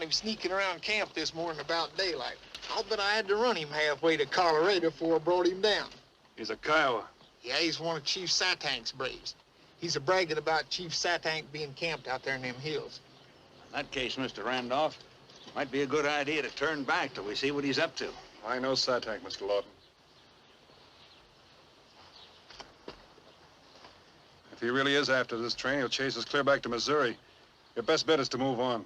found him sneaking around camp this morning about daylight. I'll bet I had to run him halfway to Colorado before I brought him down. He's a Kiowa. Yeah, he's one of Chief Satank's braves. He's a bragging about Chief Satank being camped out there in them hills. In that case, Mr. Randolph, might be a good idea to turn back till we see what he's up to. I know Satank, Mr. Lawton. If he really is after this train, he'll chase us clear back to Missouri. Your best bet is to move on.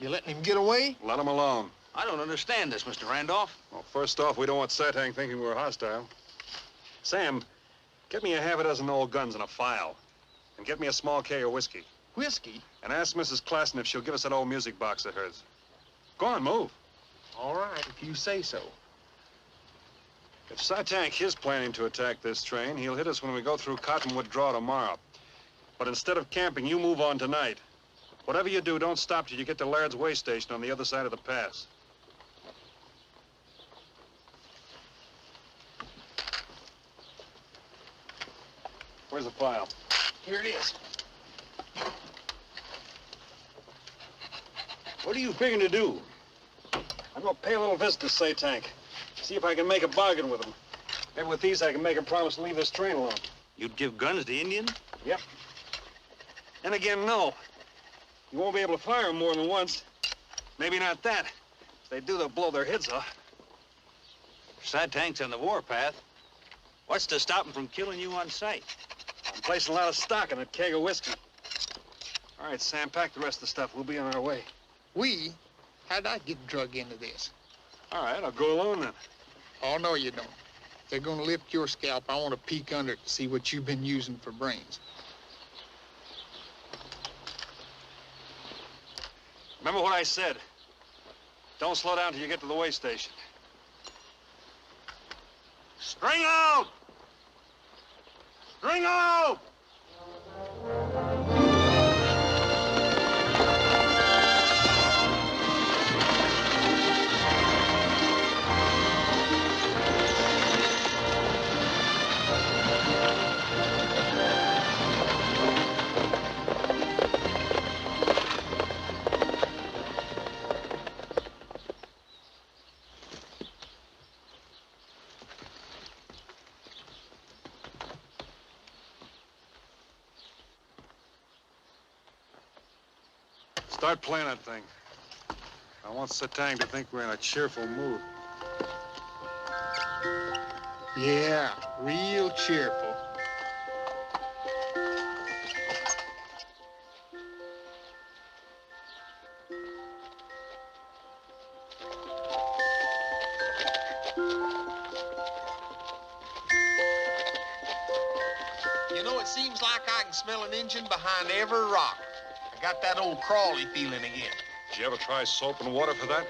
You letting him get away? Let him alone. I don't understand this, Mr. Randolph. Well, first off, we don't want Satank thinking we're hostile. Sam, get me a half a dozen old guns and a file. And get me a small keg of whiskey. Whiskey? And ask Mrs. Klassen if she'll give us that old music box of hers. Go on, move. All right, if you say so. If Satank is planning to attack this train, he'll hit us when we go through Cottonwood Draw tomorrow. But instead of camping, you move on tonight. Whatever you do, don't stop till you get to Laird's way station on the other side of the pass. Where's the file? Here it is. What are you figuring to do? I'm gonna pay a little visit to Satank. See if I can make a bargain with him. Maybe with these I can make him promise to leave this train alone. You'd give guns to Indians? Yep. And again, no. You won't be able to fire them more than once. Maybe not that. If they do, they'll blow their heads off. Satank's on the warpath. What's to stop him from killing you on sight? I'm placing a lot of stock in that keg of whiskey. All right, Sam, pack the rest of the stuff. We'll be on our way. We? How'd I get drug into this? All right, I'll go alone then. Oh, no, you don't. If they're gonna lift your scalp, I want to peek under it to see what you've been using for brains. Remember what I said. Don't slow down till you get to the way station. String out! String out! Start playing that thing. I want Satank to think we're in a cheerful mood. Yeah, real cheerful. You know, it seems like I can smell an engine behind every rock. I got that old crawly feeling again. Did you ever try soap and water for that?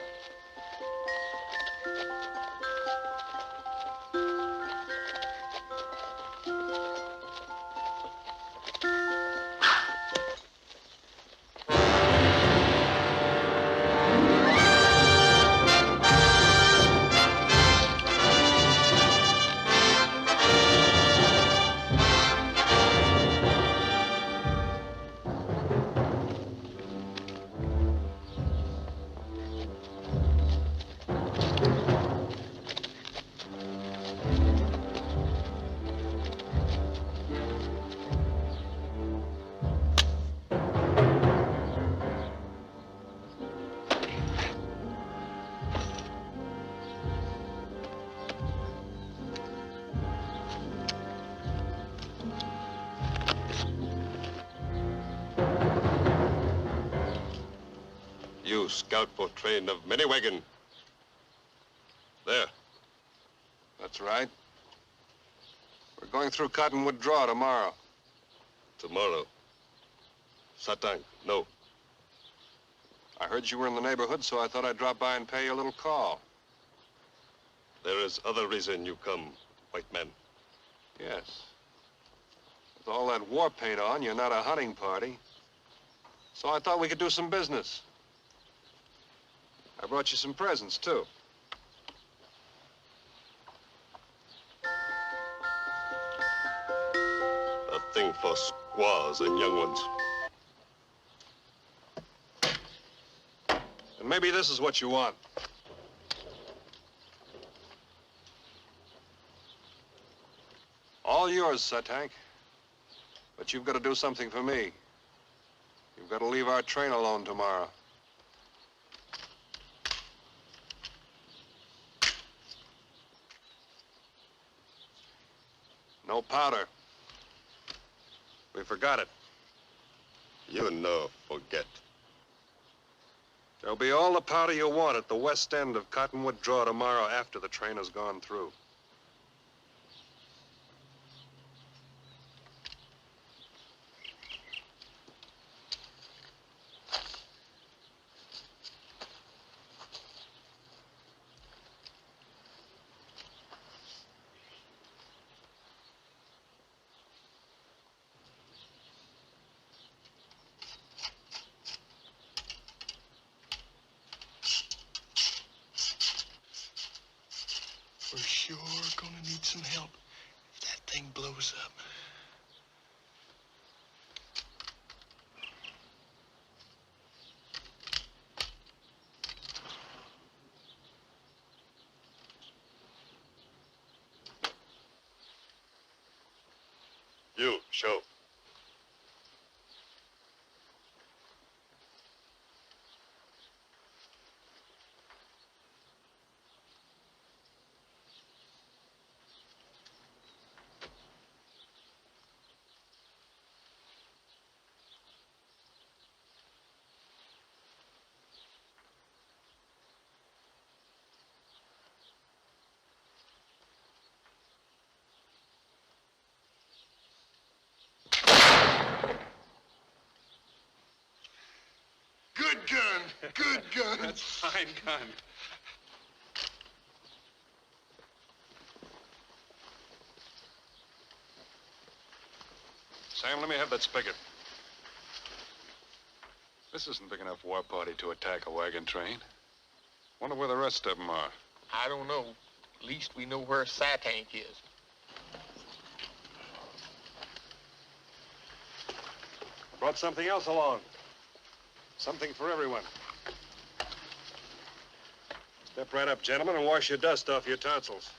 You scout for train of many wagon. There. That's right. We're going through Cottonwood Draw tomorrow. Tomorrow. Satank, no. I heard you were in the neighborhood, so I thought I'd drop by and pay you a little call. There is other reason you come, white man. Yes. With all that war paint on, you're not a hunting party. So I thought we could do some business. I brought you some presents, too. thing for squaws and young ones. And maybe this is what you want. All yours, Satank. But you've got to do something for me. You've got to leave our train alone tomorrow. No powder. We forgot it. You know, forget. There'll be all the powder you want at the west end of Cottonwood Draw tomorrow after the train has gone through. We're sure gonna need some help if that thing blows up. You, show. Good gun. Good gun. That's fine gun. Sam, let me have that spigot. This isn't big enough war party to attack a wagon train. Wonder where the rest of them are. I don't know. At least we know where Satank is. Brought something else along. Something for everyone. Step right up, gentlemen, and wash your dust off your tonsils.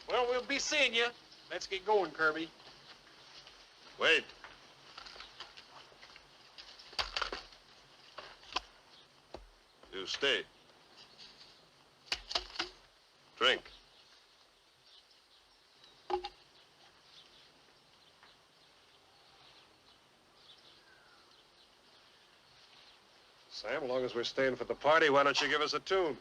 Well, we'll be seeing you. Let's get going, Kirby. Wait. You stay. Drink. Sam, as long as we're staying for the party, why don't you give us a tune?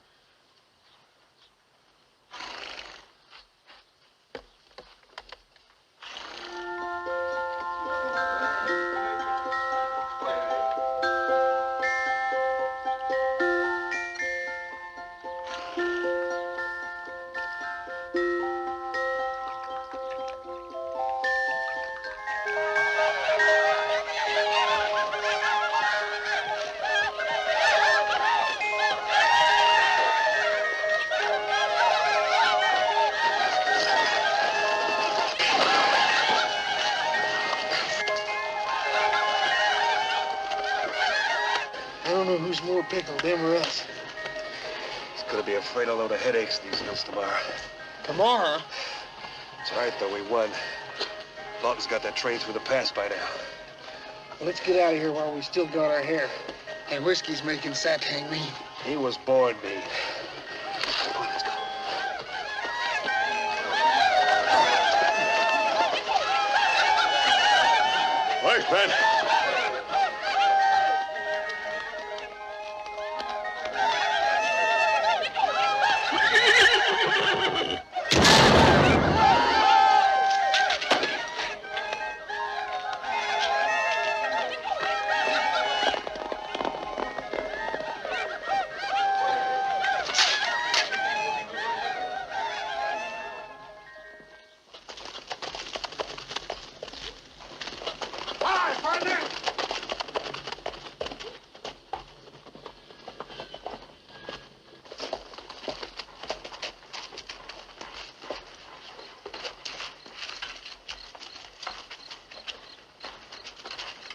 I don't know who's more pickled, them or us. It's gonna be a freight load of headaches these hills tomorrow. Tomorrow? It's all right, though, we won. Lawton's got that train through the pass by now. Well, let's get out of here while we still got our hair. And whiskey's making Satank mean. He was born mean. Come on, let's go. Thanks, man. Hi, partner!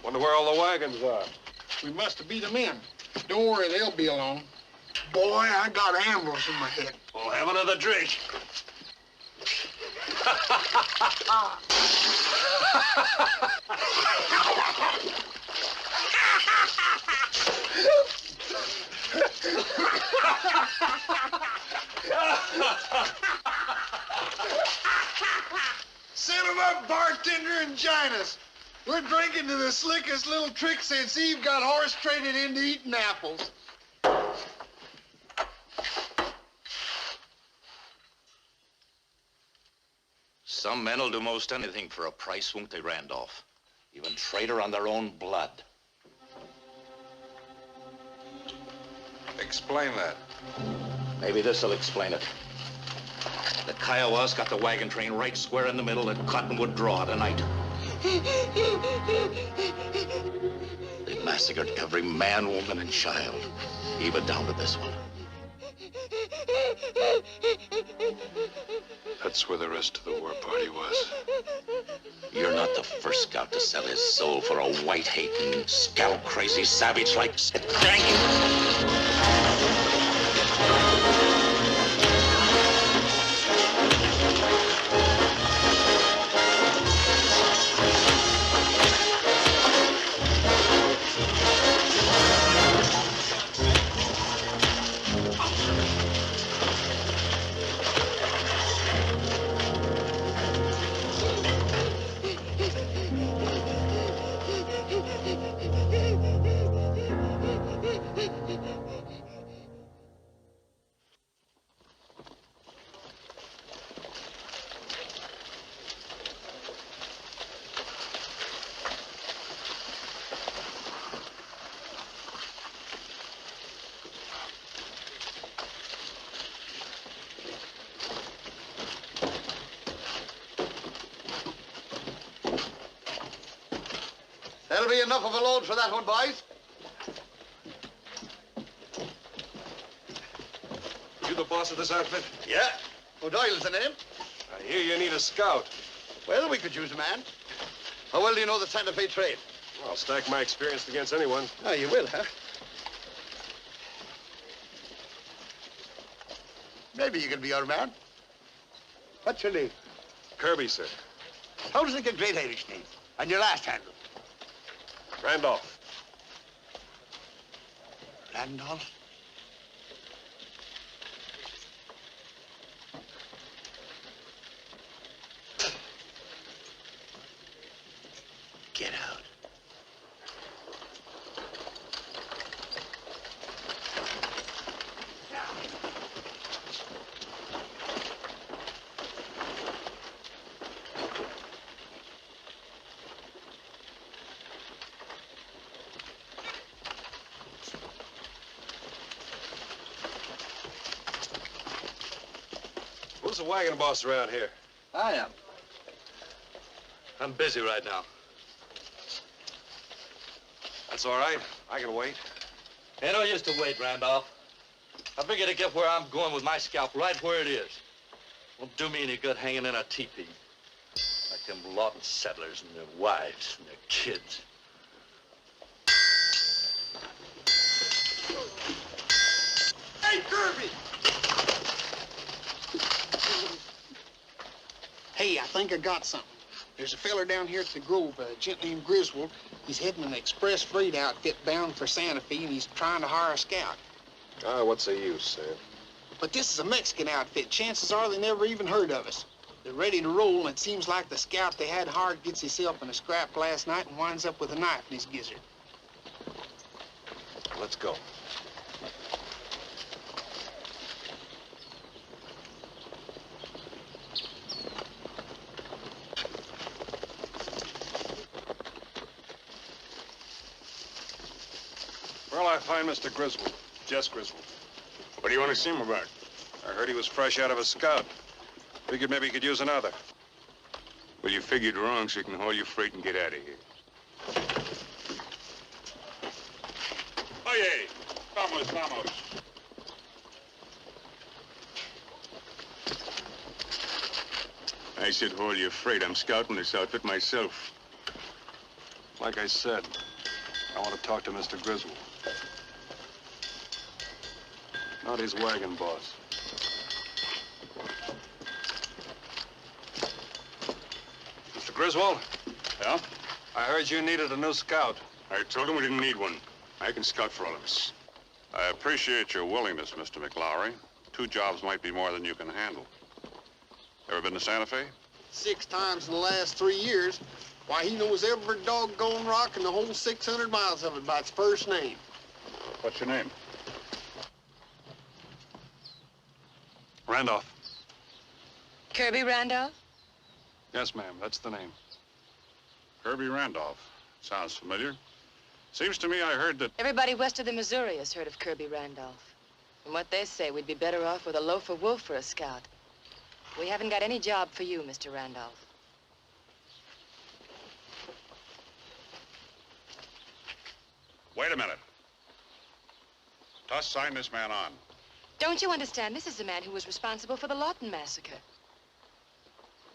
Wonder where all the wagons are. We must have beat them in. Don't worry, they'll be along. Boy, I got ambles in my head. We'll have another drink. Set 'em up, bartender, and join us. We're drinking to the slickest little trick since Eve got horse traded into eating apples. Some men'll do most anything for a price, won't they, Randolph? Even trade her on their own blood. Explain that. Maybe this'll explain it. The Kiowas got the wagon train right square in the middle at Cottonwood Draw tonight. They massacred every man, woman, and child, even down to this one. That's where the rest of the war party was. You're not the first scout to sell his soul for a white-hating, scalp-crazy savage like Sid. Dang you! That'll be enough of a load for that one, boys. You the boss of this outfit? Yeah. O'Doyle's the name. I hear you need a scout. Well, we could use a man. How well do you know the Santa Fe trade? I'll stack my experience against anyone. Oh, you will, huh? Maybe you can be our man. What's your name? Kirby, sir. How does it get great Irish name? And your last handle? Randolph. Randolph? Get out. Who's the wagon boss around here? I am. I'm busy right now. That's all right. I can wait. Ain't no use to wait, Randolph. I figure to get where I'm going with my scalp right where it is. Won't do me any good hanging in a teepee. Like them Lawton settlers and their wives and their kids. Hey, Kirby! Hey, I think I got something. There's a feller down here at the Grove, a gent named Griswold. He's heading an express freight outfit bound for Santa Fe, and he's trying to hire a scout. Ah, what's the use, Sam? But this is a Mexican outfit. Chances are they never even heard of us. They're ready to roll, and it seems like the scout they had hired gets himself in a scrap last night and winds up with a knife in his gizzard. Let's go. Where'll I find Mr. Griswold? Jess Griswold. What do you want to see him about? I heard he was fresh out of a scout. Figured maybe he could use another. Well, you figured wrong, so you can haul your freight and get out of here. Oye, vamos, vamos. I said haul your freight. I'm scouting this outfit myself. Like I said, I want to talk to Mr. Griswold. Not his wagon boss. Mr. Griswold? Yeah? I heard you needed a new scout. I told him we didn't need one. I can scout for all of us. I appreciate your willingness, Mr. McLaury. 2 jobs might be more than you can handle. Ever been to Santa Fe? 6 times in the last 3 years. Why, he knows every doggone rock in the whole 600 miles of it by its first name. What's your name? Randolph. Kirby Randolph? Yes, ma'am, that's the name. Herbie Randolph. Sounds familiar. Seems to me I heard that... Everybody west of the Missouri has heard of Kirby Randolph. From what they say, we'd be better off with a loafer wolf for a scout. We haven't got any job for you, Mr. Randolph. Wait a minute. Tuss, sign this man on. Don't you understand? This is the man who was responsible for the Lawton massacre.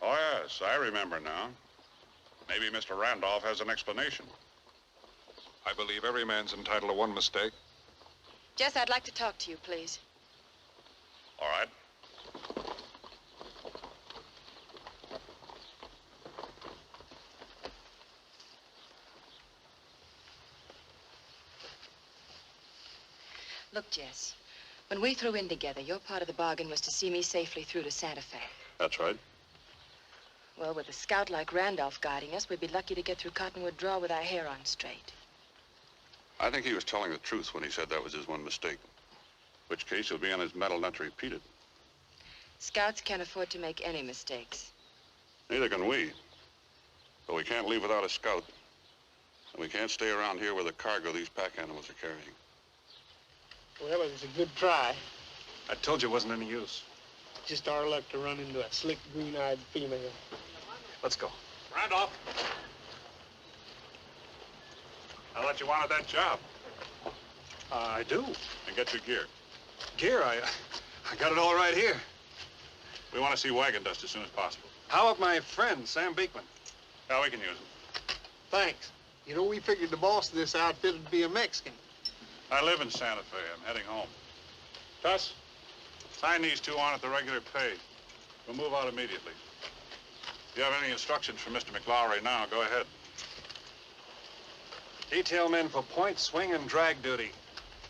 Oh, yes, I remember now. Maybe Mr. Randolph has an explanation. I believe every man's entitled to one mistake. Jess, I'd like to talk to you, please. All right. Look, Jess, when we threw in together, your part of the bargain was to see me safely through to Santa Fe. That's right. Well, with a scout like Randolph guiding us, we'd be lucky to get through Cottonwood Draw with our hair on straight. I think he was telling the truth when he said that was his one mistake. Which case he'll be on his medal not to repeat it. Scouts can't afford to make any mistakes. Neither can we. But we can't leave without a scout. And we can't stay around here with the cargo these pack animals are carrying. Well, it was a good try. I told you it wasn't any use. Just our luck to run into a slick, green-eyed female. Let's go. Randolph! I thought you wanted that job. I do. And get your gear. Gear, I got it all right here. We want to see wagon dust as soon as possible. How about my friend, Sam Beekman? Yeah, we can use him. Thanks. You know, we figured the boss of this outfit would be a Mexican. I live in Santa Fe. I'm heading home. Tuss, sign these 2 on at the regular pay. We'll move out immediately. If you have any instructions from Mr. McLaury now, go ahead. Detail men for point, swing, and drag duty.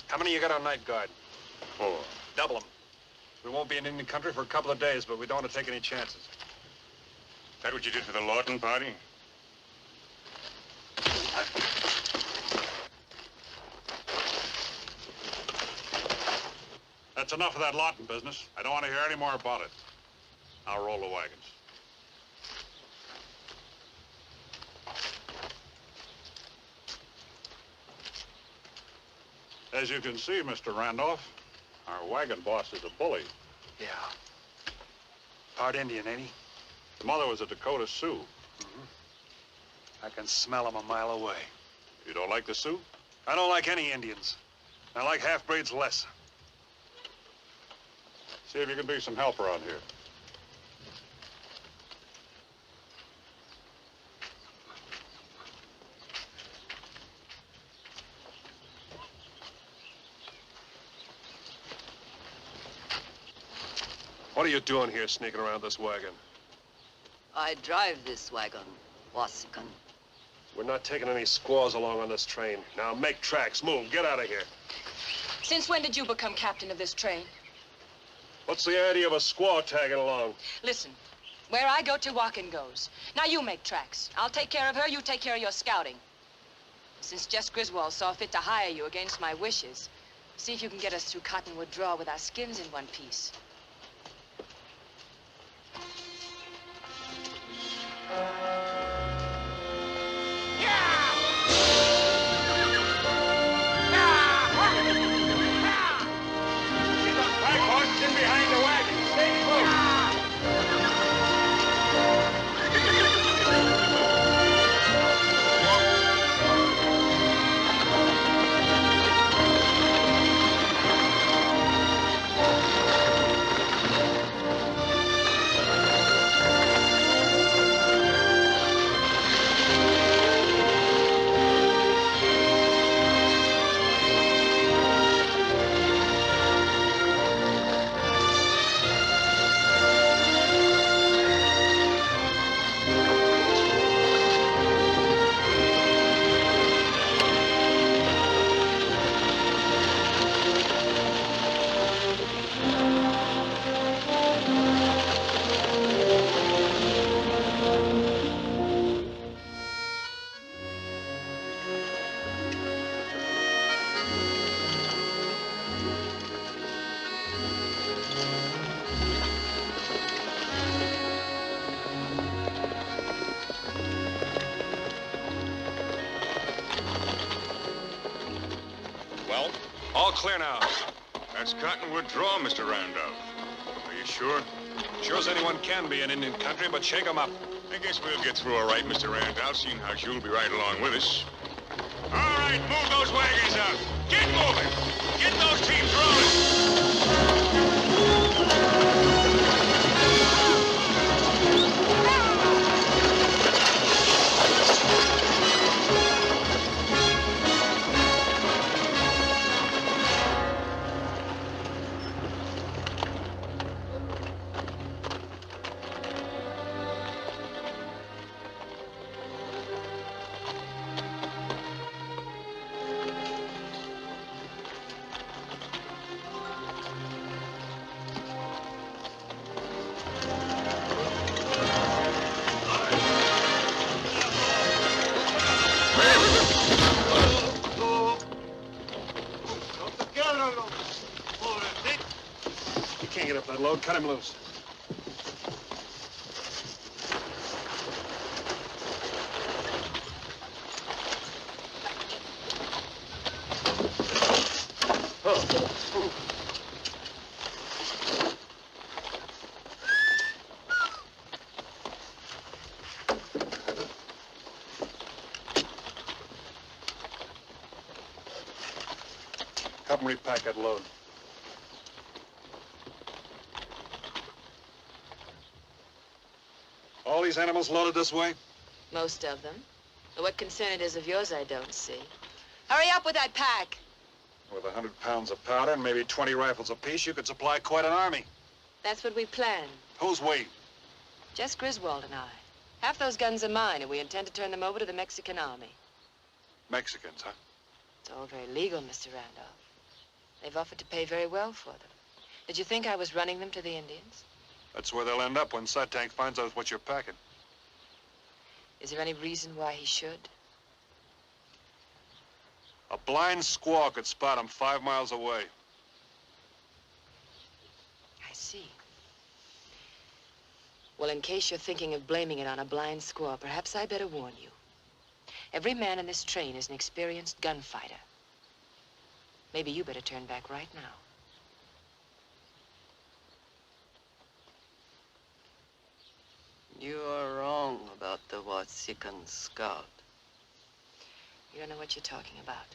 How many you got on night guard? 4. Double them. We won't be in Indian country for a couple of days, but we don't want to take any chances. That what you did for the Lawton party? That's enough of that Lawton business. I don't want to hear any more about it. I'll roll the wagons. As you can see, Mr. Randolph, our wagon boss is a bully. Yeah. Part Indian, ain't he? His mother was a Dakota Sioux. I can smell him a mile away. You don't like the Sioux? I don't like any Indians. I like half-breeds less. See if you can be some help around here. What are you doing here, sneaking around this wagon? I drive this wagon, Wasikan. We're not taking any squaws along on this train. Now make tracks, move, get out of here. Since when did you become captain of this train? What's the idea of a squaw tagging along? Listen, where I go, Tewakin goes. Now you make tracks. I'll take care of her, you take care of your scouting. Since Jess Griswold saw fit to hire you against my wishes, see if you can get us through Cottonwood Draw with our skins in one piece. All clear now. That's Cottonwood draw, Mr. Randolph. Are you sure? Sure as anyone can be in Indian country, but shake 'em up. I guess we'll get through all right, Mr. Randolph, seeing how you'll be right along with us. All right, move those wagons out. Get moving. Get those teams rolling. You can't get up that load. Cut him loose. Help him repack that load. All these animals loaded this way? Most of them. But what concern it is of yours, I don't see. Hurry up with that pack. With 100 pounds of powder and maybe 20 rifles apiece, you could supply quite an army. That's what we planned. Who's we? Jess Griswold and I. Half those guns are mine, and we intend to turn them over to the Mexican army. Mexicans, huh? It's all very legal, Mr. Randolph. They've offered to pay very well for them. Did you think I was running them to the Indians? That's where they'll end up when Satank finds out what you're packing. Is there any reason why he should? A blind squaw could spot him 5 miles away. I see. Well, in case you're thinking of blaming it on a blind squaw, perhaps I better warn you. Every man in this train is an experienced gunfighter. Maybe you better turn back right now. You are wrong about the Watsikan scout. You don't know what you're talking about.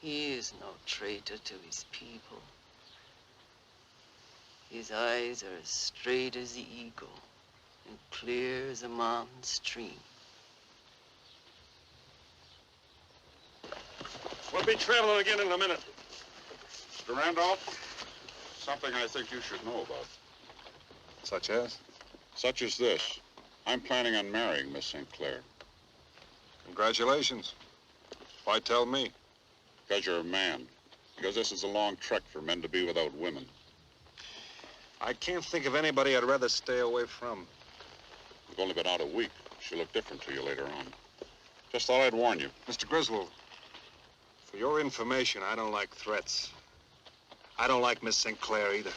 He is no traitor to his people. His eyes are as straight as the eagle and clear as a mountain stream. We'll be traveling again in a minute. Mr. Randolph, something I think you should know about. Such as? Such as this. I'm planning on marrying Miss St. Clair. Congratulations. Why tell me? Because you're a man. Because this is a long trek for men to be without women. I can't think of anybody I'd rather stay away from. We've only been out a week. She'll look different to you later on. Just thought I'd warn you. Mr. Griswold, for your information, I don't like threats. I don't like Miss St. Clair either.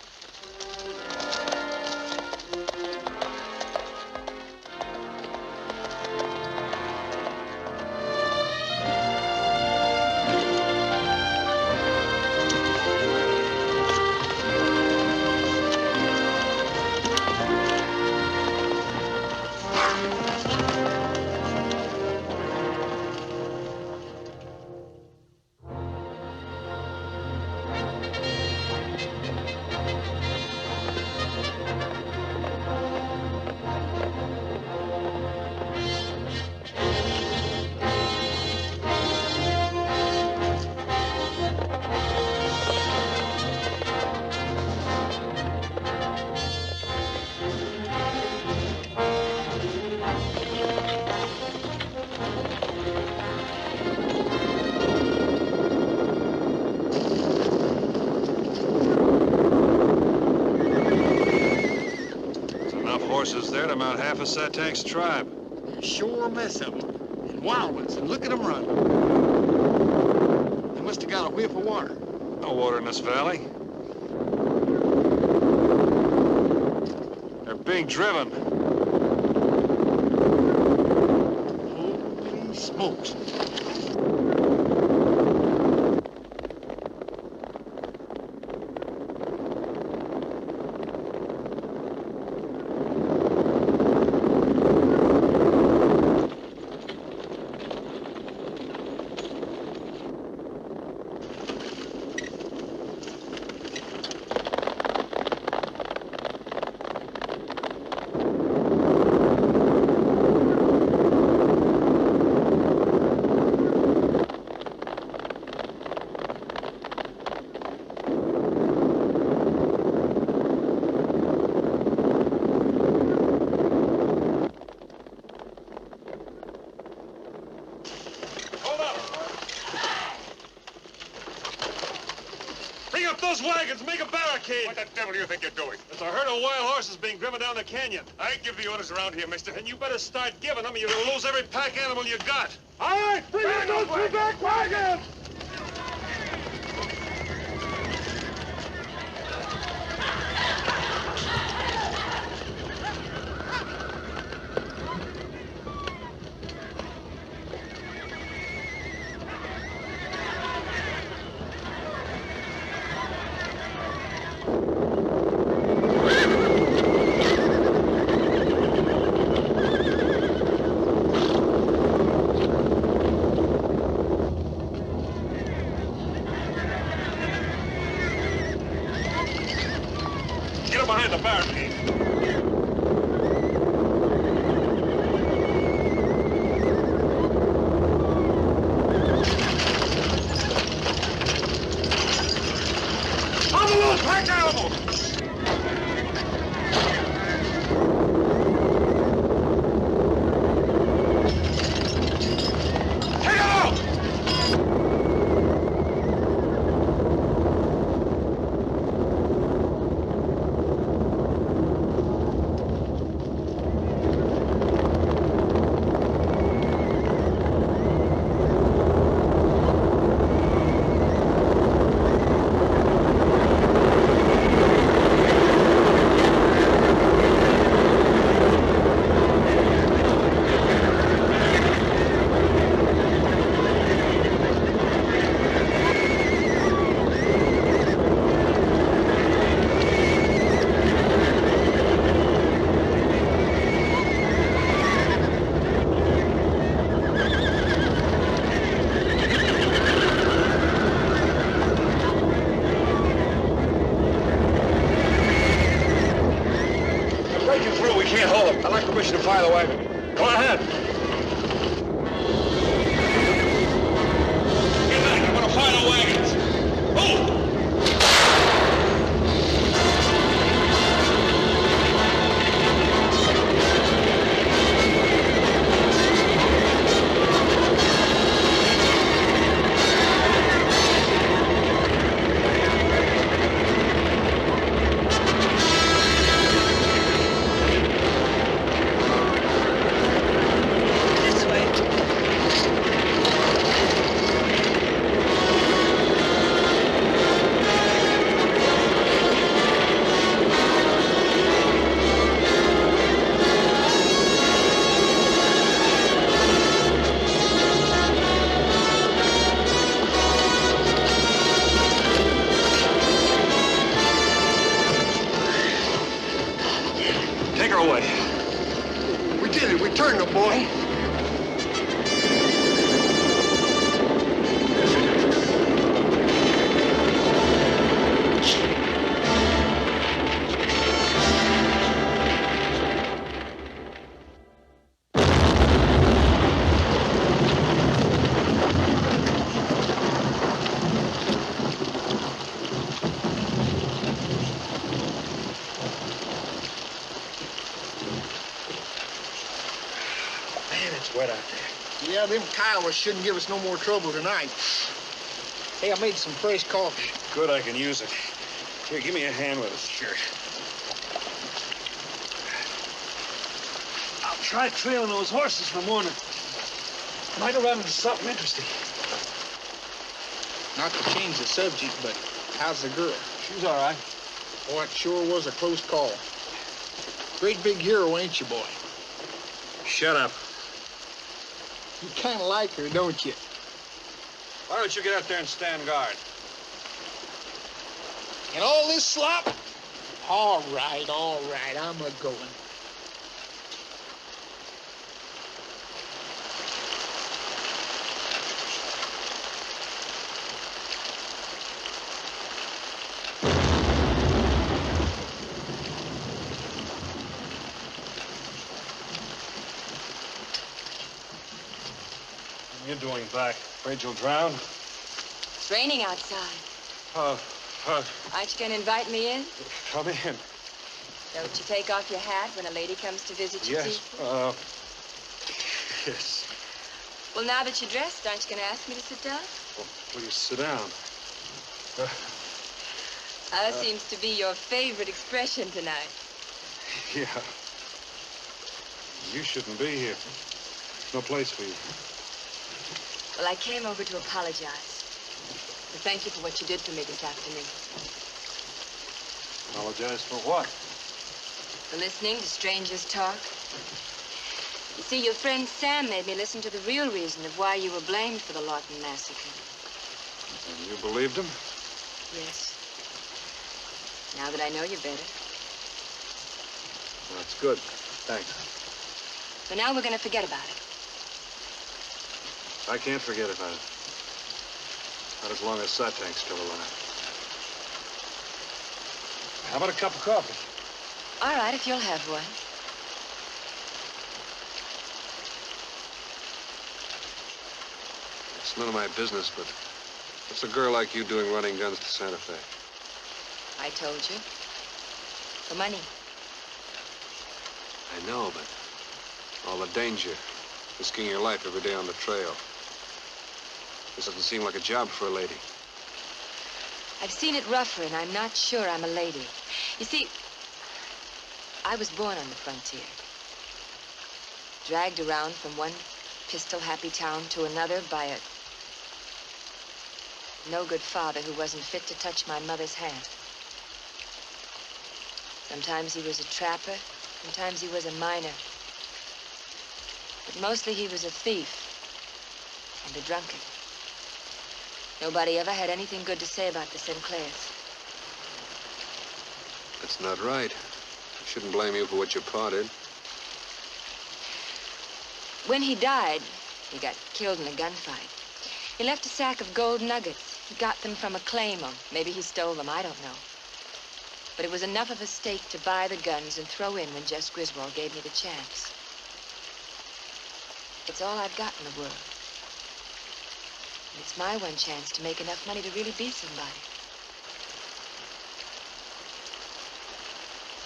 Horses there to mount half of Satank's tribe. Sure mess of them. And wild ones, and look at them run. They must have got a whiff of water. No water in this valley. They're being driven. Holy smokes. those wagons. Make a barricade. What the devil do you think you're doing? There's a herd of wild horses being driven down the canyon. I give the orders around here, mister. And you better start giving them, or you're going to lose every pack animal you got. All right, bring in those two back wagons! Get up behind the barricade. On the loose, pack animals! Take it out! Breaking through, we can't hold them. I'd like permission to fire the wagon. Go ahead. Get back, I'm going to fire the wagons. Move! This way. Take her away. We did it. We turned them, boy. Man, it's wet out there. Yeah, them Kiowas shouldn't give us no more trouble tonight. Hey, I made some fresh coffee. Good, I can use it. Here, give me a hand with this. Sure. I'll try trailing those horses in the morning. Might have run into something interesting. Not to change the subject, but how's the girl? She's all right. Boy, it sure was a close call. Great big hero, ain't you, boy? Shut up. You kind of like her, don't you? Why don't you get out there and stand guard? And all this slop? All right, I'm a-going. What are you doing back? Afraid you'll drown? It's raining outside. Aren't Aren't you going to invite me in? come in. Don't you take off your hat when a lady comes to visit you, Yes, Chief? yes. Well, now that you're dressed, aren't you going to ask me to sit down? Well, will you sit down? Seems to be your favorite expression tonight. Yeah. You shouldn't be here. There's no place for you. Well, I came over to apologize. To thank you for what you did for me this afternoon. Apologize for what? For listening to strangers talk. You see, your friend Sam made me listen to the real reason of why you were blamed for the Lawton massacre. And you believed him? Yes. Now that I know you better. Well, that's good. Thanks. So now we're going to forget about it. I can't forget about it. Not as long as Satank's still alive. How about a cup of coffee? All right, if you'll have one. It's none of my business, but what's a girl like you doing running guns to Santa Fe? I told you. For money. I know, but all the danger, risking your life every day on the trail. This doesn't seem like a job for a lady. I've seen it rougher, and I'm not sure I'm a lady. You see, I was born on the frontier. Dragged around from one pistol-happy town to another by a no-good father who wasn't fit to touch my mother's hand. Sometimes he was a trapper, sometimes he was a miner. But mostly he was a thief and a drunkard. Nobody ever had anything good to say about the Sinclairs. That's not right. I shouldn't blame you for what your pa did. When he died, he got killed in a gunfight. He left a sack of gold nuggets. He got them from a claim, or maybe he stole them, I don't know. But it was enough of a stake to buy the guns and throw in when Jess Griswold gave me the chance. It's all I've got in the world. And it's my one chance to make enough money to really be somebody.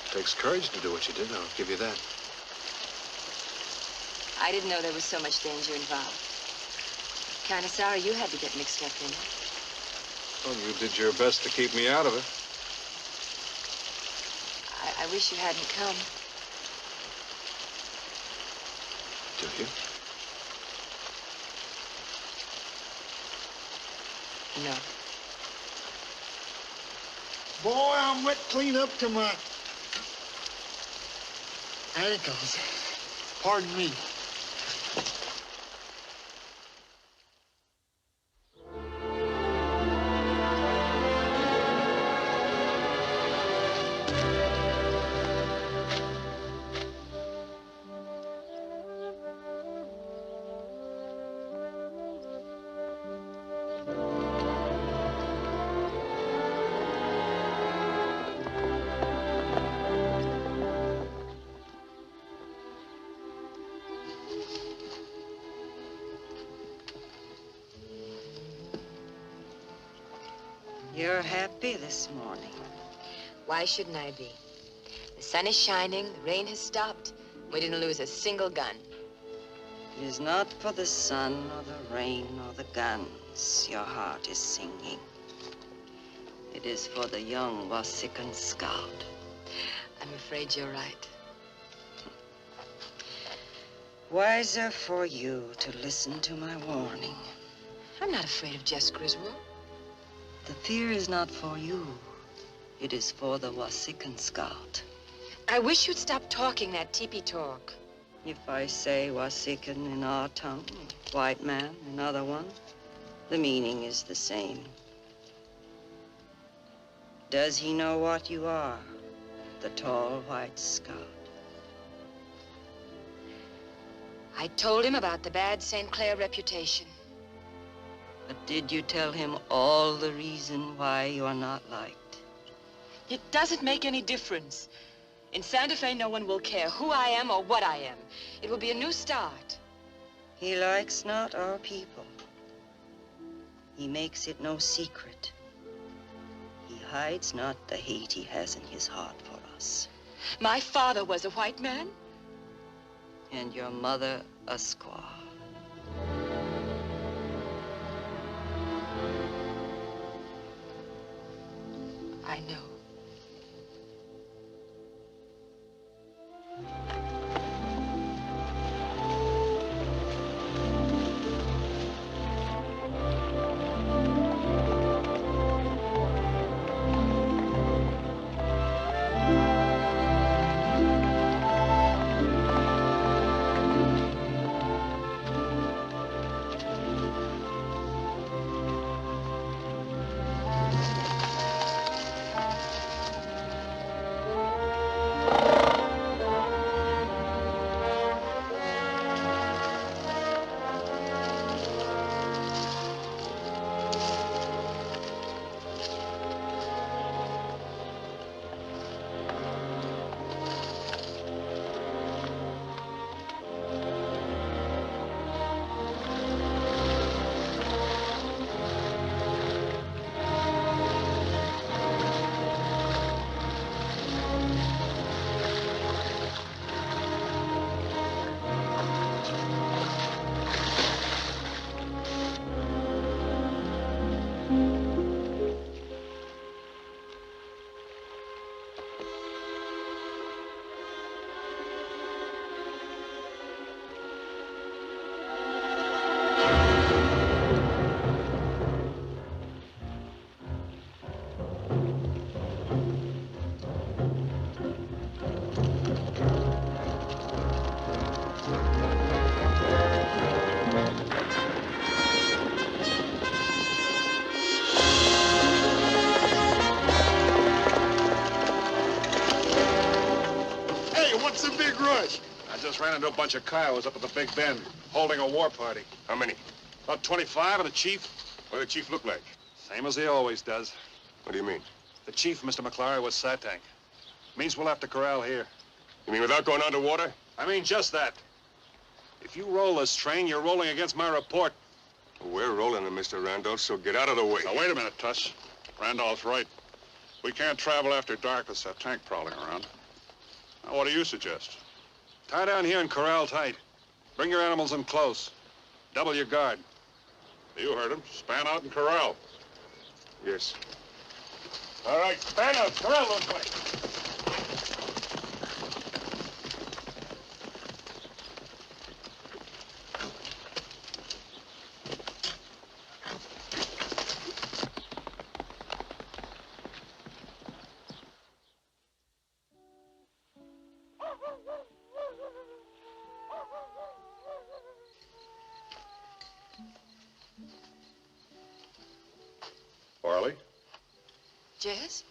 It takes courage to do what you did, I'll give you that. I didn't know there was so much danger involved. Kind of sorry you had to get mixed up in it. Well, you did your best to keep me out of it. I wish you hadn't come. Do you? No. Boy, I'm wet clean up to my ankles. Pardon me. You're happy this morning. Why shouldn't I be? The sun is shining, the rain has stopped. We didn't lose a single gun. It is not for the sun or the rain or the guns your heart is singing. It is for the young Wasikan scout. I'm afraid you're right. Wiser for you to listen to my warning. I'm not afraid of Jess Griswold. The fear is not for you. It is for the Wasikan scout. I wish you'd stop talking that teepee talk. If I say Wasikan in our tongue, white man in other one, the meaning is the same. Does he know what you are, the tall white scout? I told him about the bad St. Clair reputation. But did you tell him all the reason why you are not liked? It doesn't make any difference. In Santa Fe, no one will care who I am or what I am. It will be a new start. He likes not our people. He makes it no secret. He hides not the hate he has in his heart for us. My father was a white man. And your mother a squaw. I know. What's the big rush? I just ran into a bunch of coyotes up at the Big Bend, holding a war party. How many? About 25 and the chief. What did the chief look like? Same as he always does. What do you mean? The chief, Mr. McClary, was Satank. Means we'll have to corral here. You mean without going underwater? I mean just that. If you roll this train, you're rolling against my report. We're rolling it, Mr. Randolph, so get out of the way. Now, wait a minute, Tuss. Randolph's right. We can't travel after dark with that tank prowling around. Now, what do you suggest? Tie down here and corral tight. Bring your animals in close. Double your guard. You heard him. Span out and corral. Yes. All right, span out. Corral those way. Farley? Jess?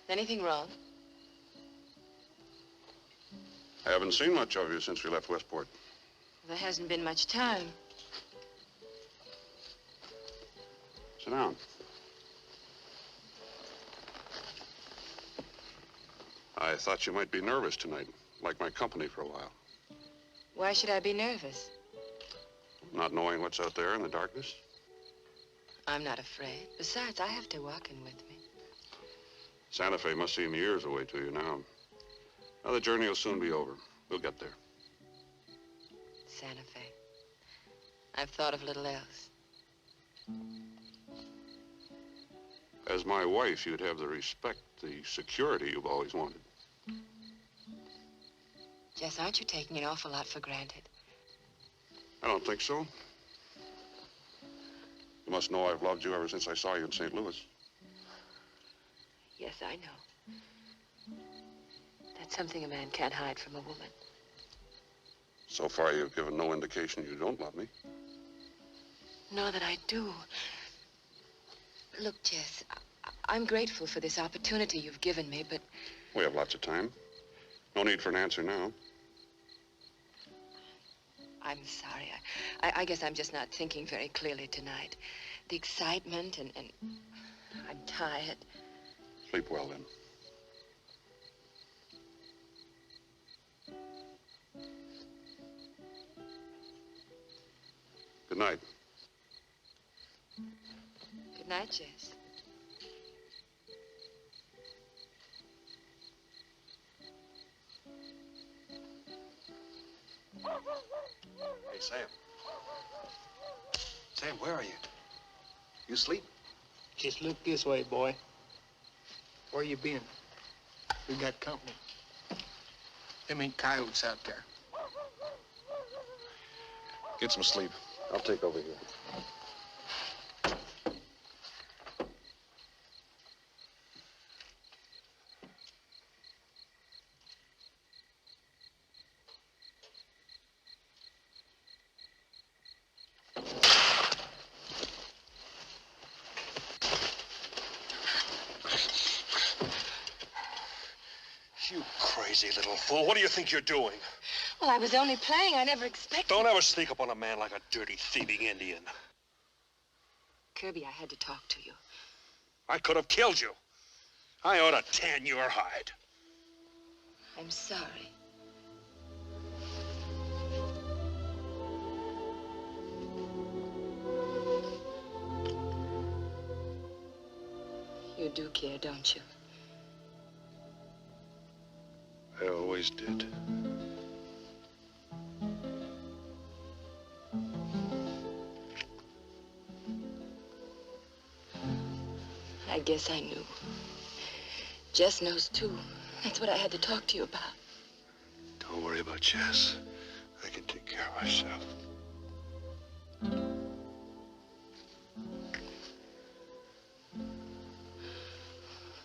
Anything wrong? I haven't seen much of you since we left Westport. There hasn't been much time. Sit down. I thought you might be nervous tonight, like my company for a while. Why should I be nervous? Not knowing what's out there in the darkness? I'm not afraid. Besides, I have Tewakin with me. Santa Fe must seem years away to you now. Now the journey will soon be over. We'll get there. Santa Fe. I've thought of little else. As my wife, you'd have the respect, the security you've always wanted. Jess, aren't you taking an awful lot for granted? I don't think so. You must know I've loved you ever since I saw you in St. Louis. Yes, I know. That's something a man can't hide from a woman. So far, you've given no indication you don't love me. No, that I do. Look, Jess, I'm grateful for this opportunity you've given me, but... We have lots of time. No need for an answer now. I'm sorry. I guess I'm just not thinking very clearly tonight. The excitement and I'm tired. Sleep well, then. Good night. Good night, Jess. Hey, Sam. Sam, where are you? You asleep? Just look this way, boy. Where you been? We got company. Them ain't coyotes out there. Get some sleep. I'll take over here. You crazy little fool. What do you think you're doing? Well, I was only playing. I never expected... Don't ever sneak up on a man like a dirty, thieving Indian. Kirby, I had to talk to you. I could have killed you. I ought to tan your hide. I'm sorry. You do care, don't you? I always did. I guess I knew. Jess knows, too. That's what I had to talk to you about. Don't worry about Jess. I can take care of myself.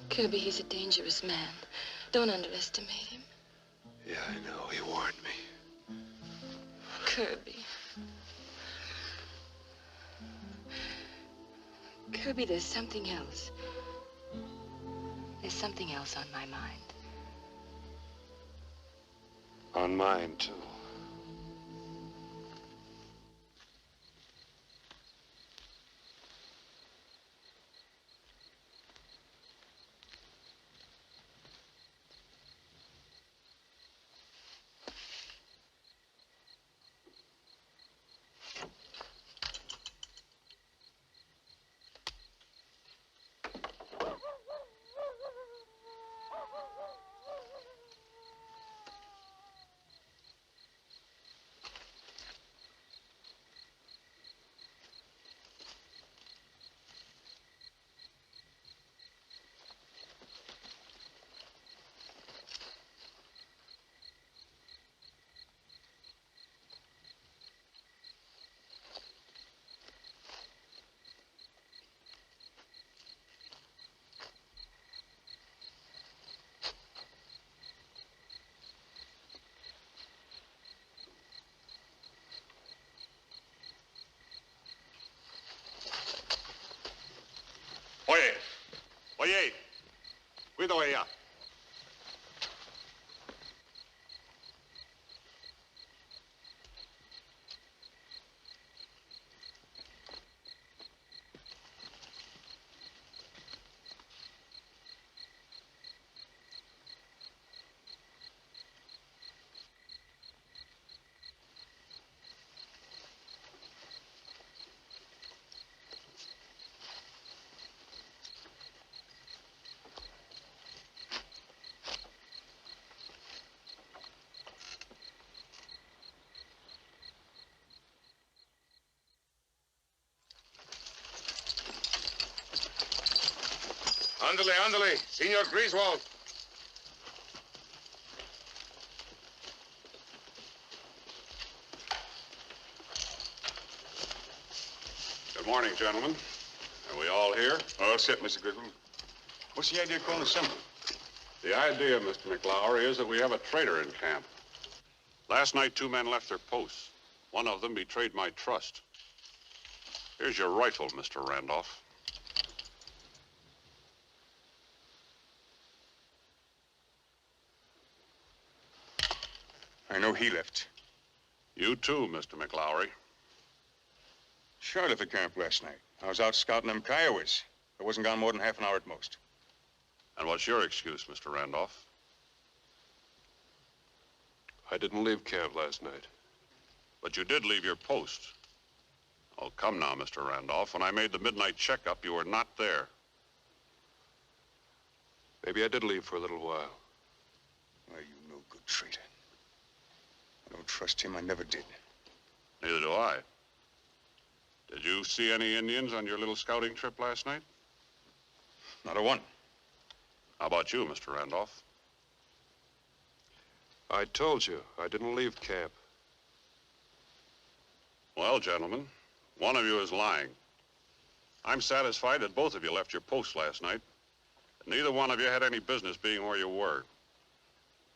Kirby, he's a dangerous man. Don't underestimate him. Yeah, I know. He warned me. Kirby. Kirby, there's something else. There's something else on my mind. On mine, too. Oye. Oye. Cuidado allá. Ándale, ándale, Senor Griswold. Good morning, gentlemen. Are we all here? All set, Mr. Griswold. What's the idea of calling assembly? The idea, Mr. McLaury, is that we have a traitor in camp. Last night, 2 men left their posts. One of them betrayed my trust. Here's your rifle, Mr. Randolph. I know he left. You too, Mr. McLaury. Sure, I left the camp last night. I was out scouting them coyotes. I wasn't gone more than half an hour at most. And what's your excuse, Mr. Randolph? I didn't leave camp last night. But you did leave your post. Oh, come now, Mr. Randolph. When I made the midnight checkup, you were not there. Maybe I did leave for a little while. Well, you no good traitor. I don't trust him. I never did. Neither do I. Did you see any Indians on your little scouting trip last night? Not a one. How about you, Mr. Randolph? I told you, I didn't leave camp. Well, gentlemen, one of you is lying. I'm satisfied that both of you left your post last night. Neither one of you had any business being where you were.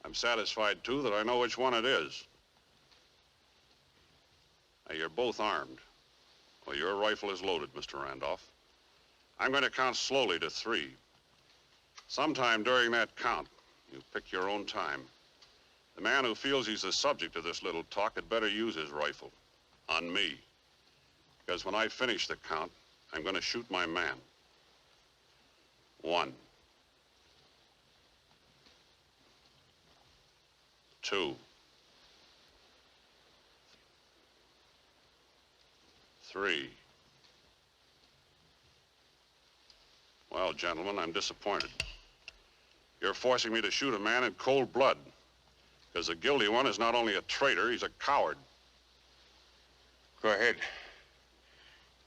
I'm satisfied, too, that I know which one it is. Now, you're both armed. Well, your rifle is loaded, Mr. Randolph. I'm going to count slowly to 3. Sometime during that count, you pick your own time. The man who feels he's the subject of this little talk had better use his rifle on me. Because when I finish the count, I'm going to shoot my man. 1. 2. 3. Well, gentlemen, I'm disappointed. You're forcing me to shoot a man in cold blood. Because the guilty one is not only a traitor, he's a coward. Go ahead.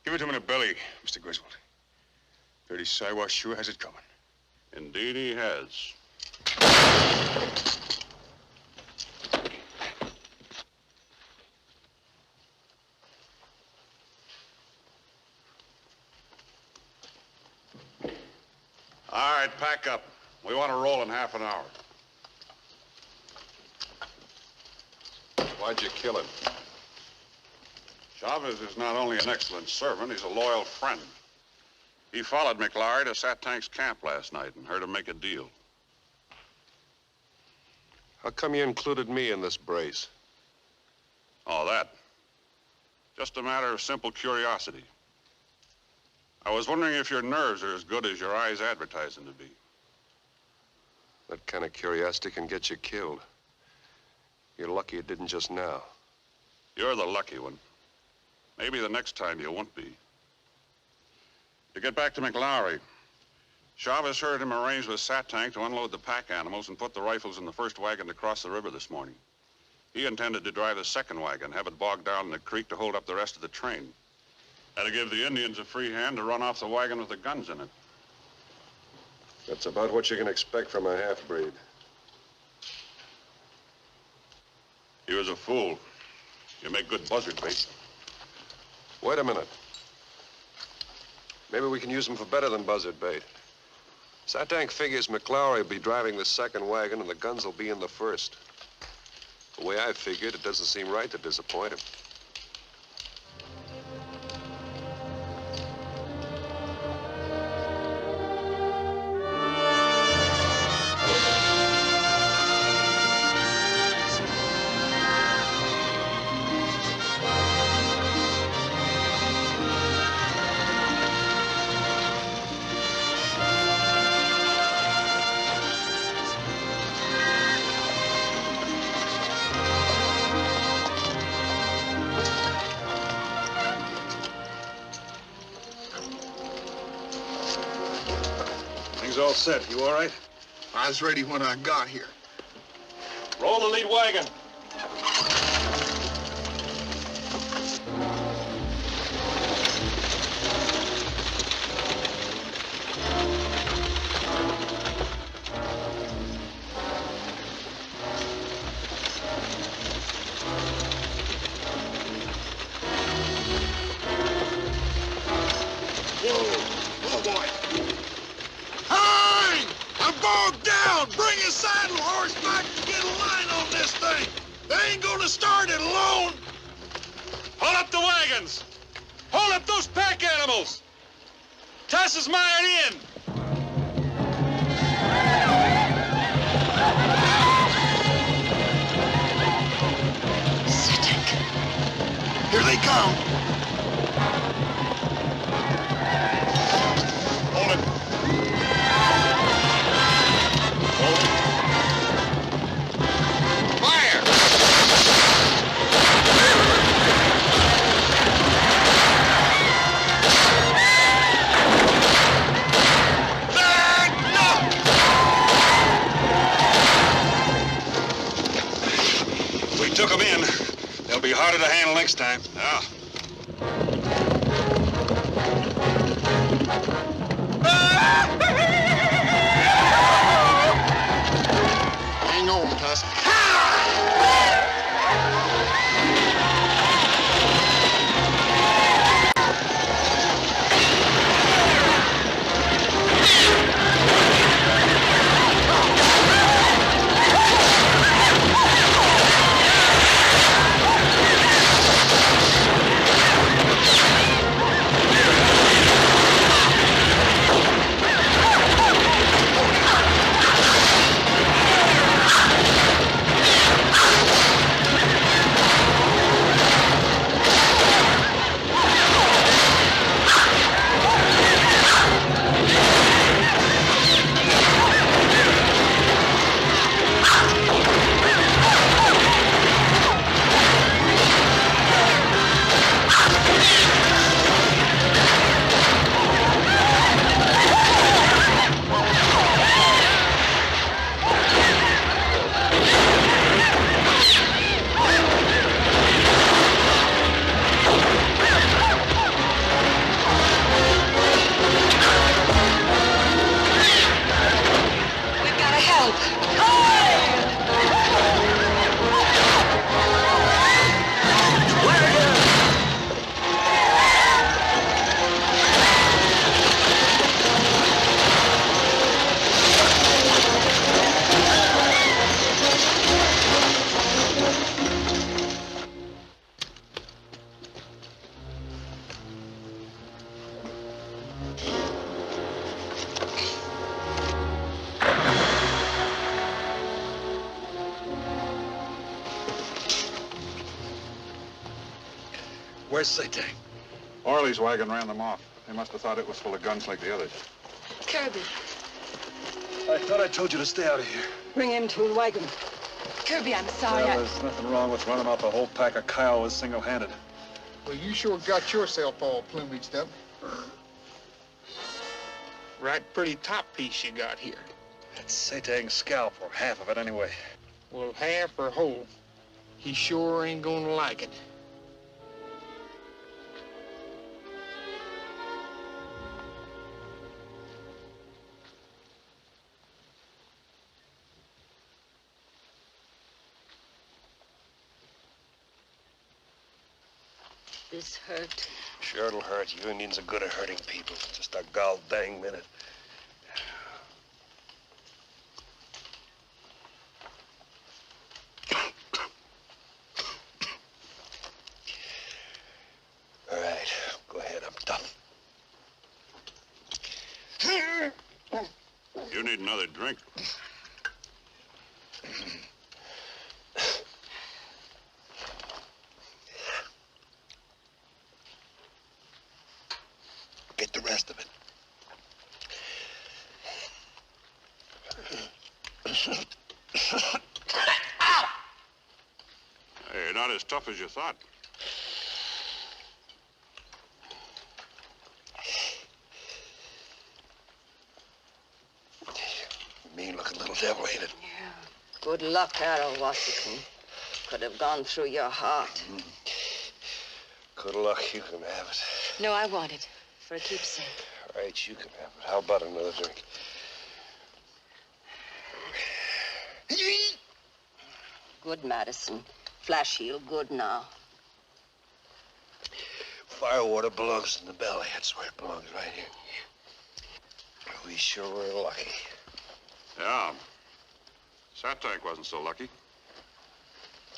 Give it to him in the belly, Mr. Griswold. Dirty Siwash sure has it coming. Indeed he has. All right, pack up. We want to roll in half an hour. Why'd you kill him? Chavez is not only an excellent servant, he's a loyal friend. He followed McLaury to Satank's camp last night and heard him make a deal. How come you included me in this brace? Oh, that. Just a matter of simple curiosity. I was wondering if your nerves are as good as your eyes advertise them to be. That kind of curiosity can get you killed. You're lucky it didn't just now. You're the lucky one. Maybe the next time you won't be. To get back to McLaury, Chavez heard him arrange with Satank to unload the pack animals and put the rifles in the first wagon to cross the river this morning. He intended to drive the second wagon, have it bogged down in the creek to hold up the rest of the train. And to give the Indians a free hand to run off the wagon with the guns in it. That's about what you can expect from a half-breed. He was a fool. You make good buzzard bait. Wait a minute. Maybe we can use him for better than buzzard bait. Satank figures McLaury will be driving the second wagon and the guns will be in the first. The way I figured, it doesn't seem right to disappoint him. Things all set. You all right? I was ready when I got here. Roll the lead wagon. Oh, boy. Hey! I'm bogged down! Bring a saddle horse back to get a line on this thing! They ain't gonna start it alone! Hold up the wagons! Hold up those pack animals! Toss his mine in! Here they come! Hold it. Hold it. Fire! We took them in. They'll be harder to handle next time. Yeah. Where's Satang? Orley's wagon ran them off. They must have thought it was full of guns like the others. Kirby. I thought I told you to stay out of here. Bring him to the wagon. Kirby, I'm sorry. Well, there's nothing wrong with running off a whole pack of Kiowas single-handed. Well, you sure got yourself all plumaged up. Right pretty top piece you got here. That's Satang's scalp, or half of it anyway. Well, half or whole, he sure ain't gonna like it. This hurt. Sure it'll hurt. You Indians are good at hurting people. Just a gall dang minute. All right, go ahead. I'm done. You need another drink. Get the rest of it. Hey, not as tough as you thought. Mean-looking little devil, ain't it? Yeah. Good luck, Arrow Washington. Could have gone through your heart. Good luck. You can have it. No, I want it. For a keepsake. All right, you can have it. How about another drink? Good, Madison. Flash heel, good now. Firewater belongs in the belly. That's where it belongs, right here. We sure were lucky. Yeah. Satang wasn't so lucky.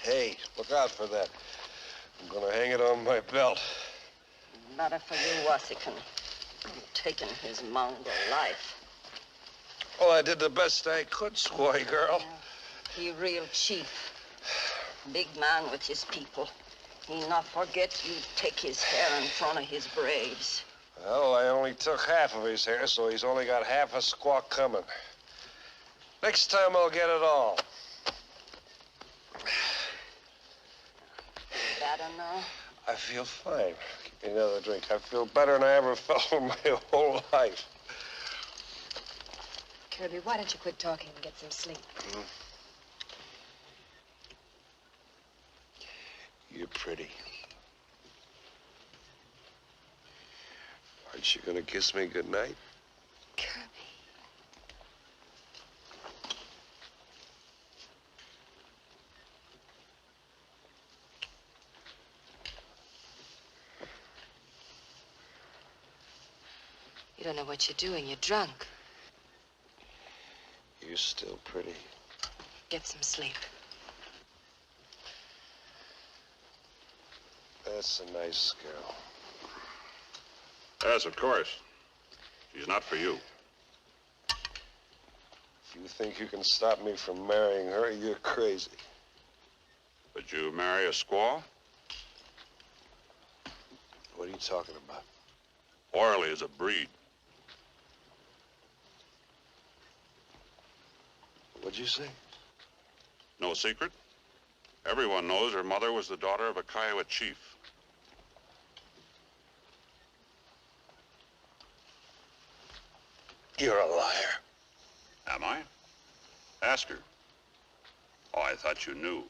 Hey, look out for that. I'm gonna hang it on my belt. Better for you, Washington. Taking his mongrel life. Well, I did the best I could, squaw girl. He real chief. Big man with his people. He not forget you take his hair in front of his braves. Well, I only took half of his hair, so he's only got half a squawk coming. Next time I'll get it all. Better now? I feel fine. Give me another drink. I feel better than I ever felt in my whole life. Kirby, why don't you quit talking and get some sleep? You're pretty. Aren't you gonna kiss me goodnight? Kirby. You don't know what you're doing. You're drunk. You're still pretty. Get some sleep. That's a nice girl. Yes, of course. She's not for you. If you think you can stop me from marrying her, you're crazy. Would you marry a squaw? What are you talking about? Orley is a breed. What'd you say? No secret. Everyone knows her mother was the daughter of a Kiowa chief. You're a liar. Am I? Ask her. Oh, I thought you knew.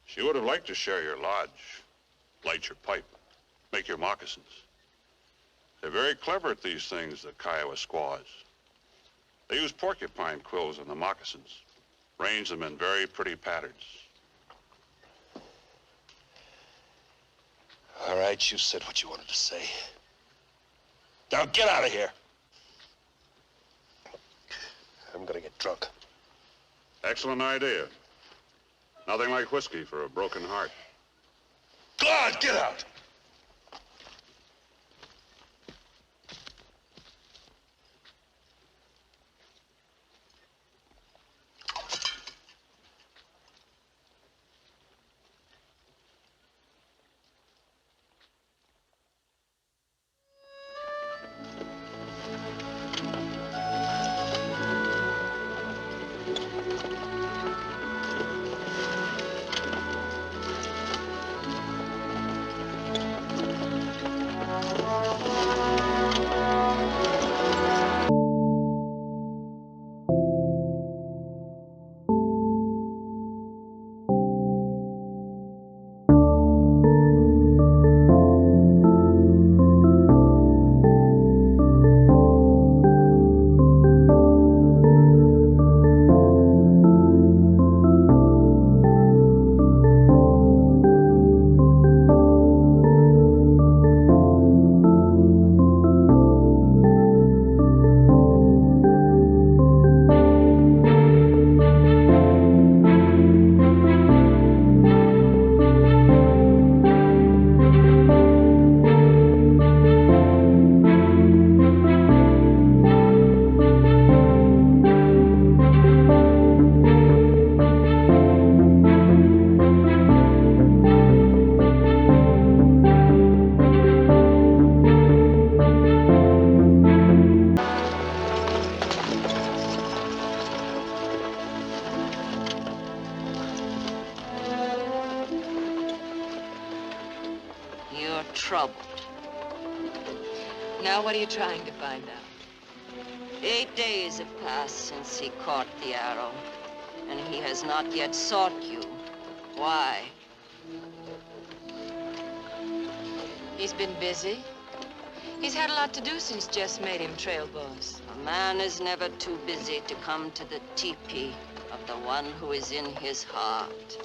She would have liked to share your lodge, light your pipe, make your moccasins. They're very clever at these things, the Kiowa squaws. They use porcupine quills on the moccasins, range them in very pretty patterns. All right, you said what you wanted to say. Now get out of here. I'm gonna get drunk. Excellent idea. Nothing like whiskey for a broken heart. God, get out! You're troubled. Now, what are you trying to find out? 8 days have passed since he caught the arrow, and he has not yet sought you. Why? He's been busy. He's had a lot to do since Jess made him trail boss. A man is never too busy to come to the teepee of the one who is in his heart.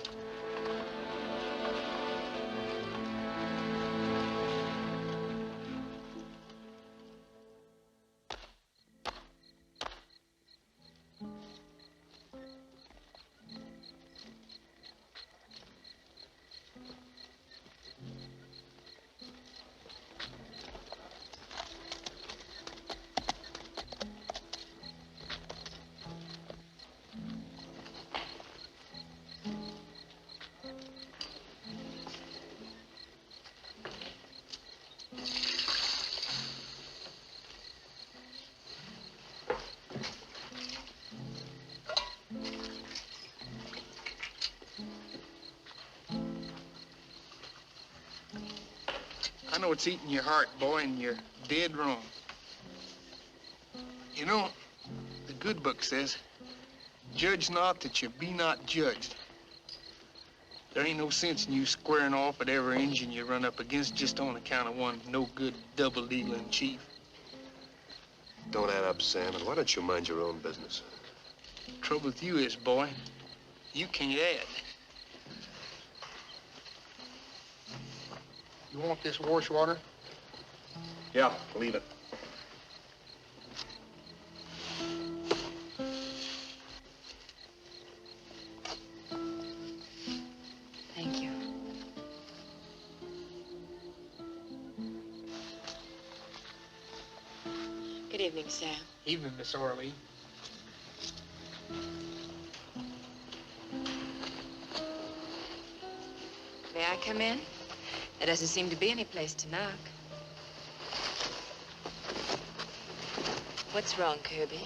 I know it's eating your heart, boy, and you're dead wrong. You know, the good book says, judge not that you be not judged. There ain't no sense in you squaring off at every Injun you run up against just on account of one no-good double-dealing chief. Don't add up, Sam, and why don't you mind your own business? Trouble with you is, boy, you can't add. You want this wash water? Yeah, leave it. Thank you. Good evening, Sam. Evening, Miss Orly. May I come in? There doesn't seem to be any place to knock. What's wrong, Kirby?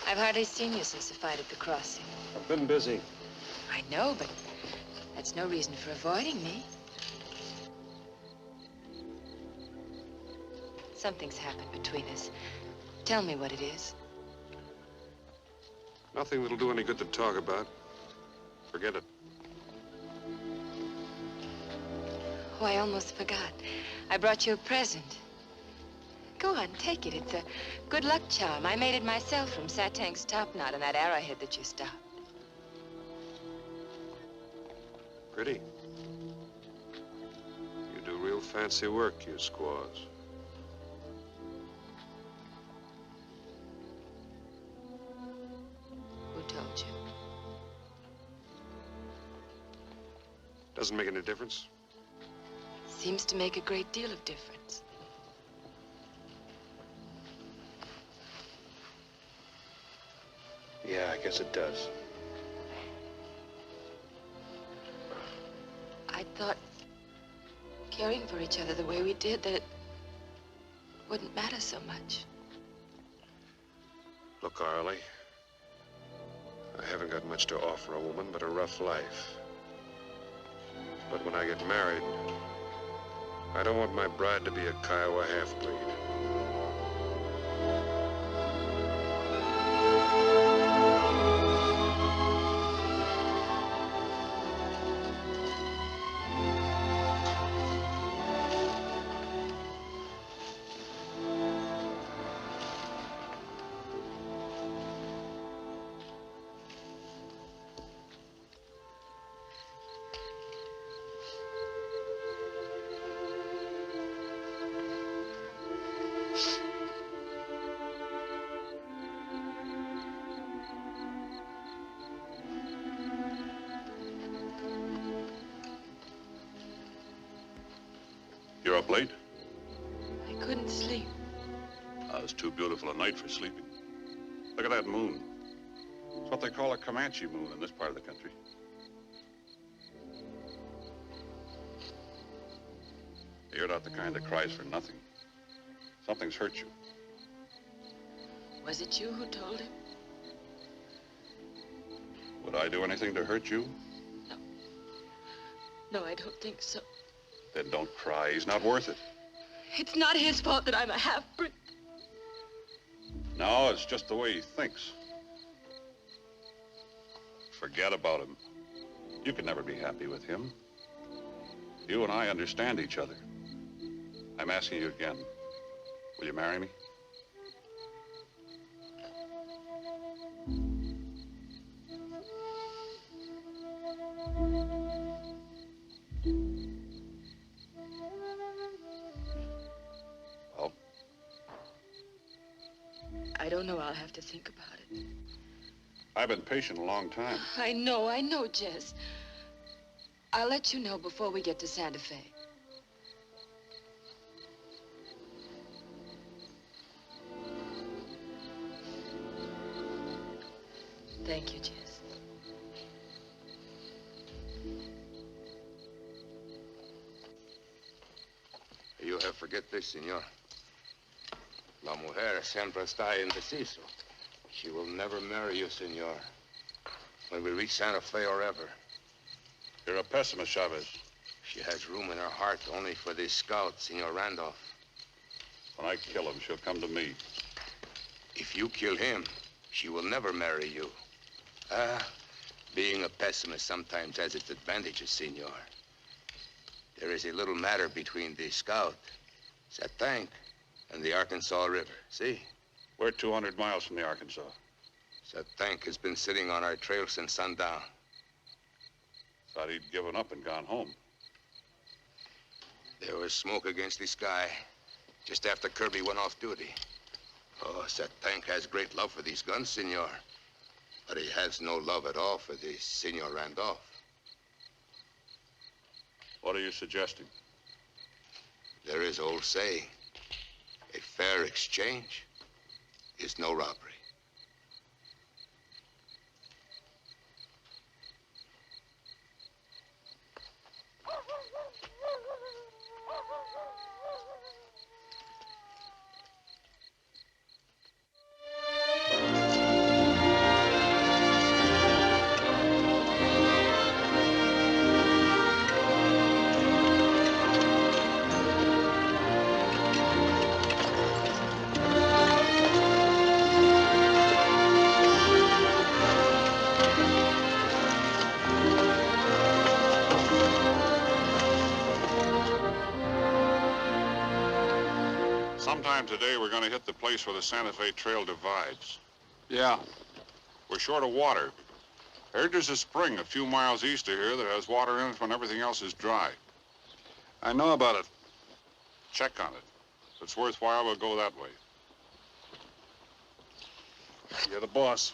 I've hardly seen you since the fight at the crossing. I've been busy. I know, but that's no reason for avoiding me. Something's happened between us. Tell me what it is. Nothing that'll do any good to talk about. Forget it. Oh, I almost forgot. I brought you a present. Go on, take it. It's a good luck charm. I made it myself from Satank's topknot and that arrowhead that you stopped. Pretty. You do real fancy work, you squaws. Who told you? Doesn't make any difference. Seems to make a great deal of difference. Yeah, I guess it does. I thought caring for each other the way we did, that it wouldn't matter so much. Look, Arlie, I haven't got much to offer a woman but a rough life. But when I get married, I don't want my bride to be a Kiowa half-breed. You're up late? I couldn't sleep. It's too beautiful a night for sleeping. Look at that moon. It's what they call a Comanche moon in this part of the country. You're not the kind that cries for nothing. Something's hurt you. Was it you who told him? Would I do anything to hurt you? No, I don't think so. Then don't cry. He's not worth it. It's not his fault that I'm a half-breed. No, it's just the way he thinks. Forget about him. You can never be happy with him. You and I understand each other. I'm asking you again. Will you marry me? Well? I don't know. I'll have to think about it. I've been patient a long time. I know, Jess. I'll let you know before we get to Santa Fe. Thank you, Jess. You have forget this, senor. La mujer siempre está indeciso. She will never marry you, senor. When we reach Santa Fe or ever. You're a pessimist, Chavez. She has room in her heart only for this scout, Senor Randolph. When I kill him, she'll come to me. If you kill him, she will never marry you. Being a pessimist sometimes has its advantages, senor. There is a little matter between the scout, that tank, and the Arkansas River. See? We're 200 miles from the Arkansas. That tank has been sitting on our trail since sundown. Thought he'd given up and gone home. There was smoke against the sky just after Kirby went off duty. Oh, that tank has great love for these guns, senor. But he has no love at all for the Senor Randolph. What are you suggesting? There is old saying, a fair exchange is no robbery. Sometime today, we're going to hit the place where the Santa Fe Trail divides. Yeah. We're short of water. I heard there's a spring a few miles east of here that has water in it when everything else is dry. I know about it. Check on it. If it's worthwhile, we'll go that way. You're the boss.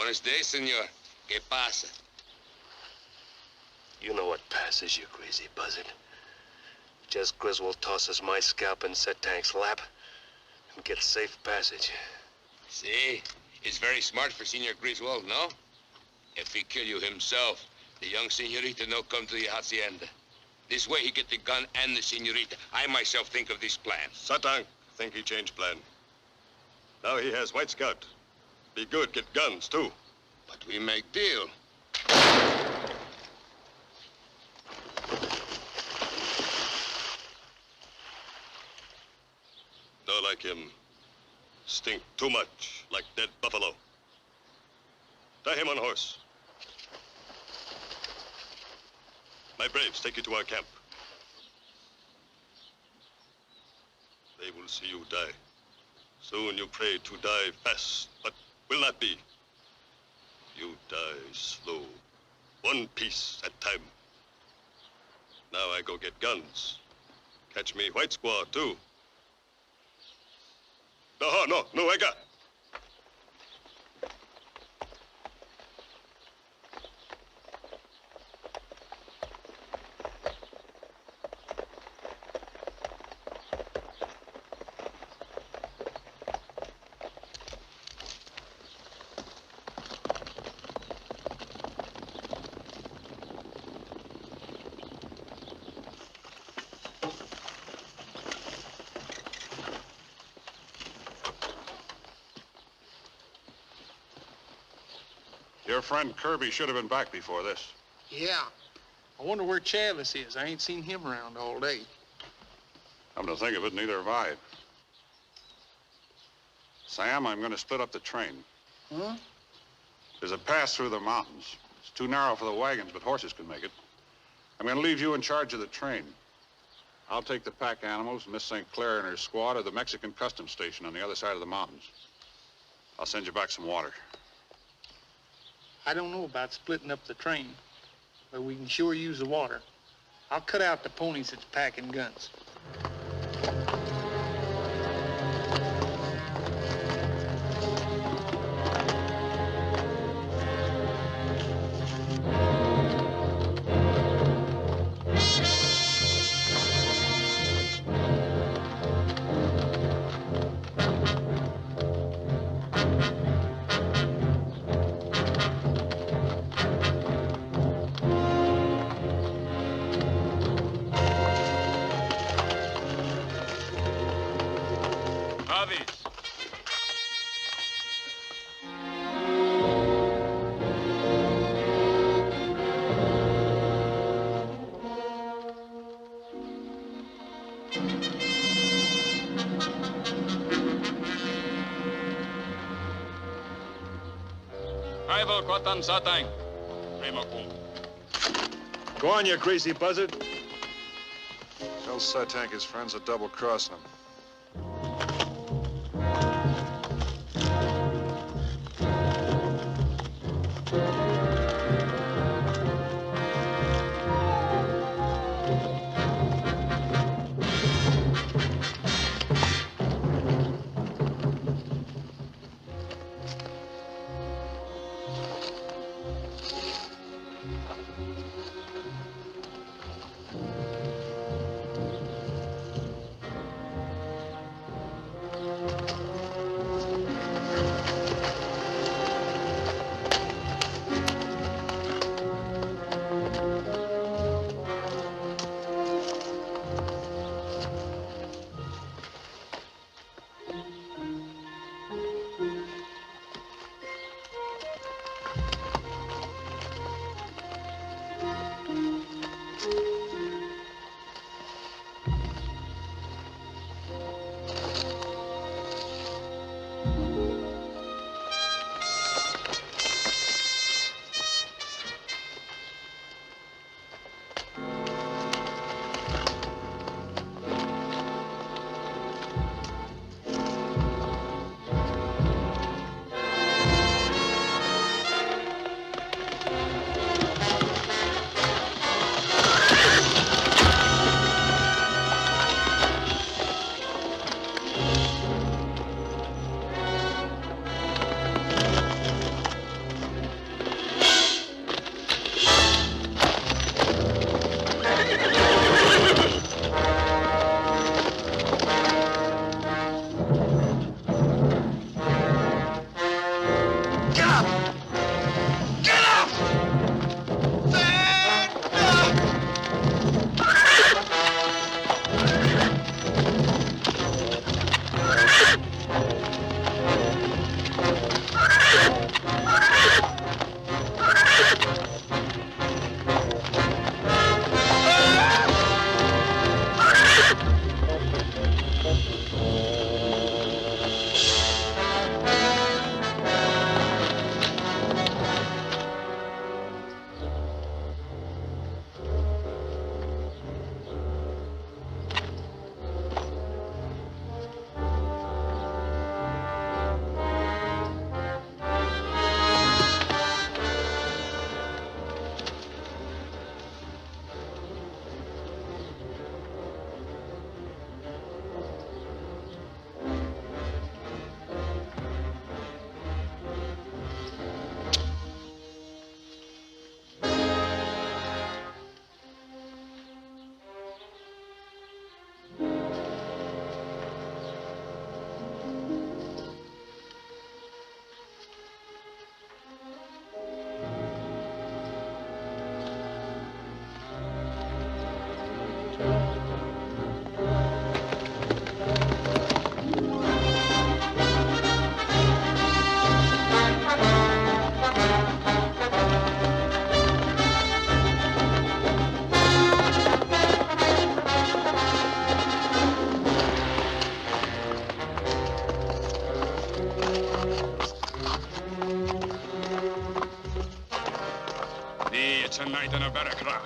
Buenos dias, senor. ¿Qué pasa? You know what passes, you crazy buzzard. Jess Griswold tosses my scalp in Setank's lap and gets safe passage. See? It's very smart for Senor Griswold, no? If he kill you himself, the young senorita no come to the hacienda. This way he get the gun and the senorita. I myself think of this plan. Satank think he changed plan. Now he has White Scout. Be good, get guns, too. But we make deal. No like him. Stink too much, like dead buffalo. Tie him on horse. My braves take you to our camp. They will see you die. Soon you pray to die fast, but will not be. You die slow, one piece at time. Now I go get guns. Catch me white squaw, too. No, I got. Your friend Kirby should have been back before this. Yeah. I wonder where Chavis is. I ain't seen him around all day. Come to think of it, neither have I. Sam, I'm going to split up the train. Huh? There's a pass through the mountains. It's too narrow for the wagons, but horses can make it. I'm going to leave you in charge of the train. I'll take the pack animals, Miss St. Clair and her squad, to the Mexican customs station on the other side of the mountains. I'll send you back some water. I don't know about splitting up the train, but we can sure use the water. I'll cut out the ponies that's packing guns. Go on, you crazy buzzard. Tell Satank his friends are double-crossing him. night in a barrackra.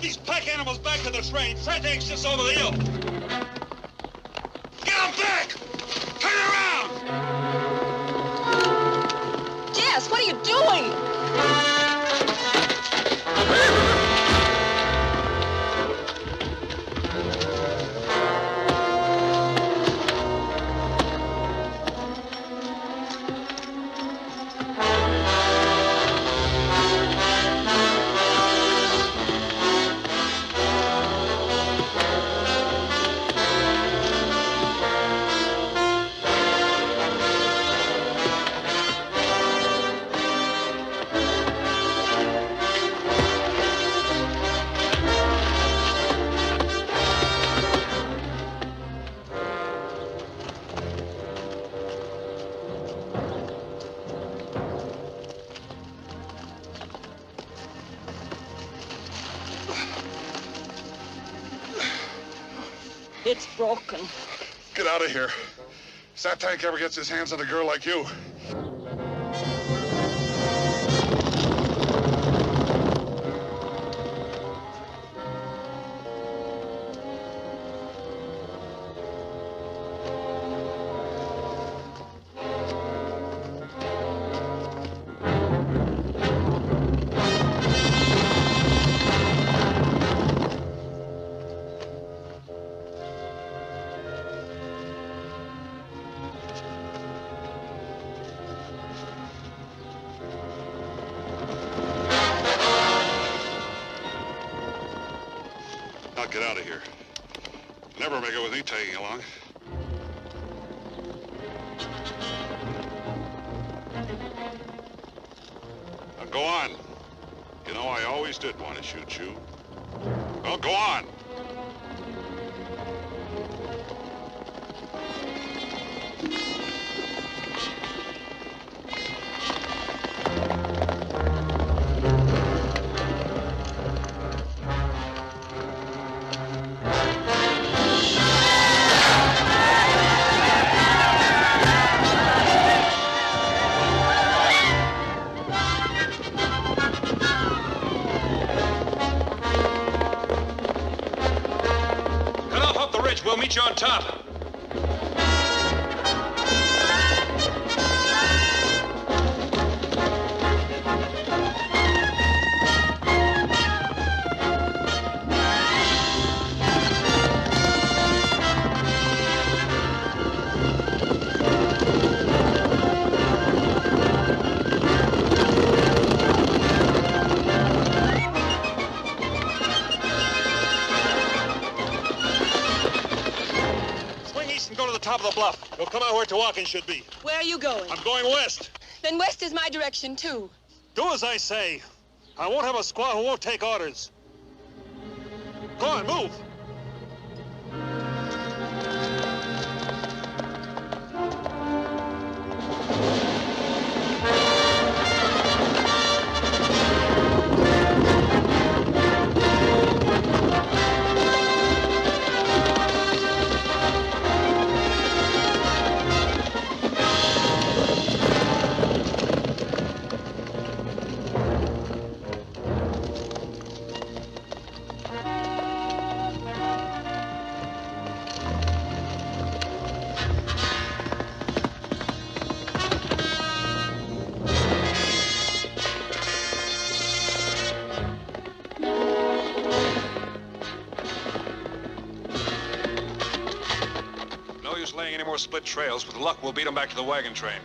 These pack animals back to the train. Satank's just over the hill. Get them back! Turn around! Jess, what are you doing? It's broken. Get out of here. If that tank ever gets his hands on a girl like you. Now get out of here. Never make it with me tagging along. Now go on. You know, I always did want to shoot you. Well, go on. We'll meet you on top. Top of the bluff. You'll come out where Tawakin should be. Where are you going? I'm going west. Then west is my direction, too. Do as I say. I won't have a squaw who won't take orders. Go on, move. us laying any more split trails. With luck, we'll beat them back to the wagon train.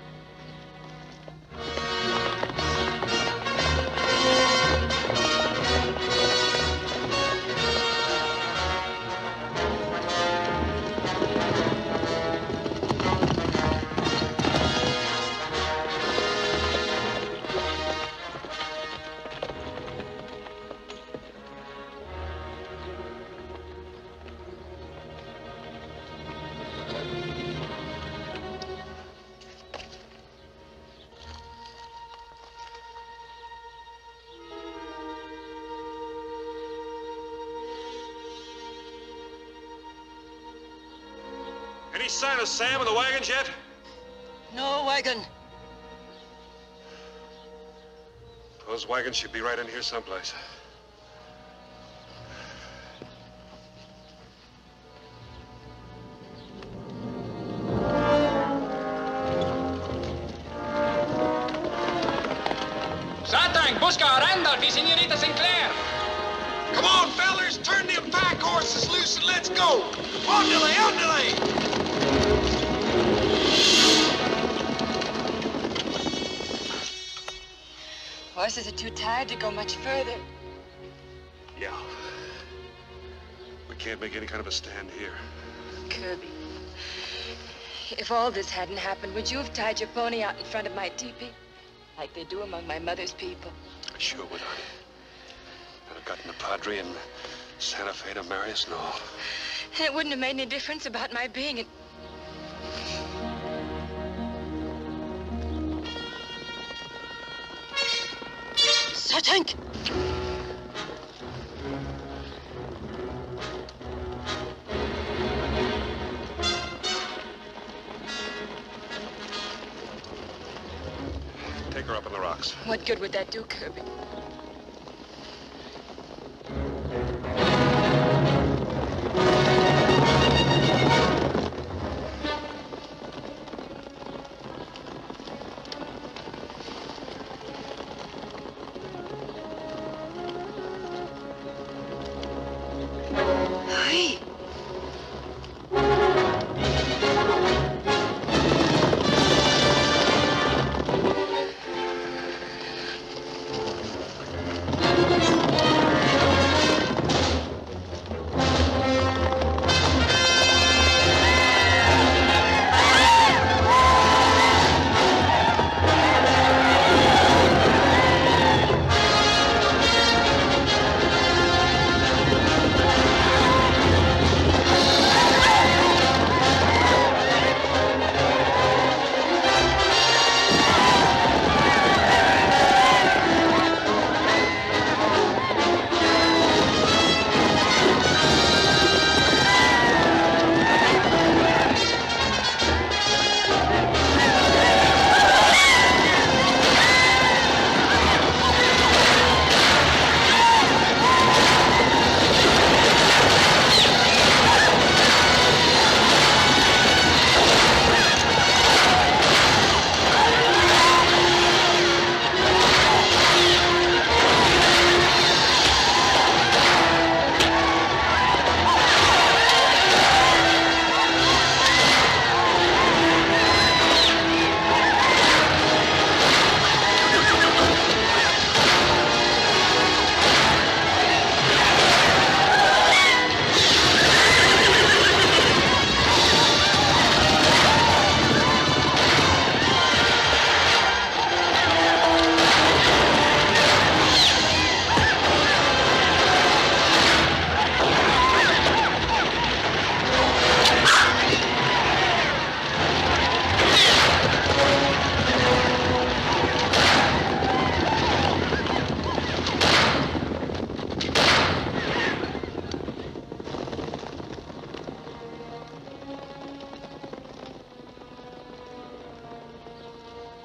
Any sign of Sam in the wagons yet? No wagon. Those wagons should be right in here someplace. Satang, busca a Randolph y Señorita Sinclair. Come on, fellers, turn them pack horses loose and let's go. Ondale, ondale. Horses are too tired to go much further. Yeah. We can't make any kind of a stand here. Kirby, if all this hadn't happened, would you have tied your pony out in front of my teepee? Like they do among my mother's people? I sure would, honey. I'd have gotten the Padre and Santa Fe to marry us, no. And it wouldn't have made any difference about my being in... Satank! Take her up on the rocks. What good would that do, Kirby? Hey!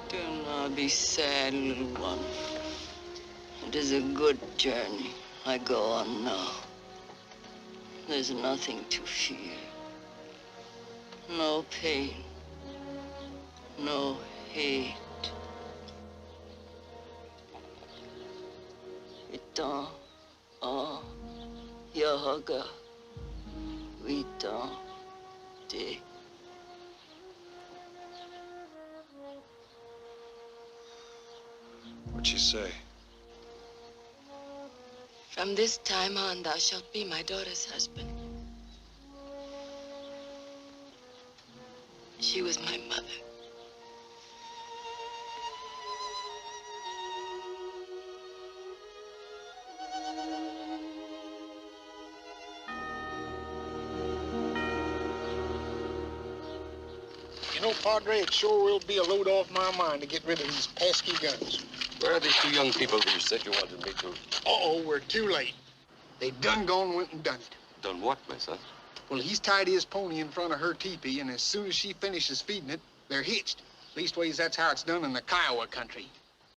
Do not be sad, little one. It is a good journey I go on now. There's nothing to fear. No pain. No hate. Itan a yaga. Vitan de What'd she say? From this time on, thou shalt be my daughter's husband. She was my mother. You know, Padre, it sure will be a load off my mind to get rid of these pesky guns. Where are these two young people that you said you wanted me to? Uh-oh, we're too late. They done went and done it. Done what, my son? Well, he's tied his pony in front of her teepee, and as soon as she finishes feeding it, they're hitched. Leastways, that's how it's done in the Kiowa country.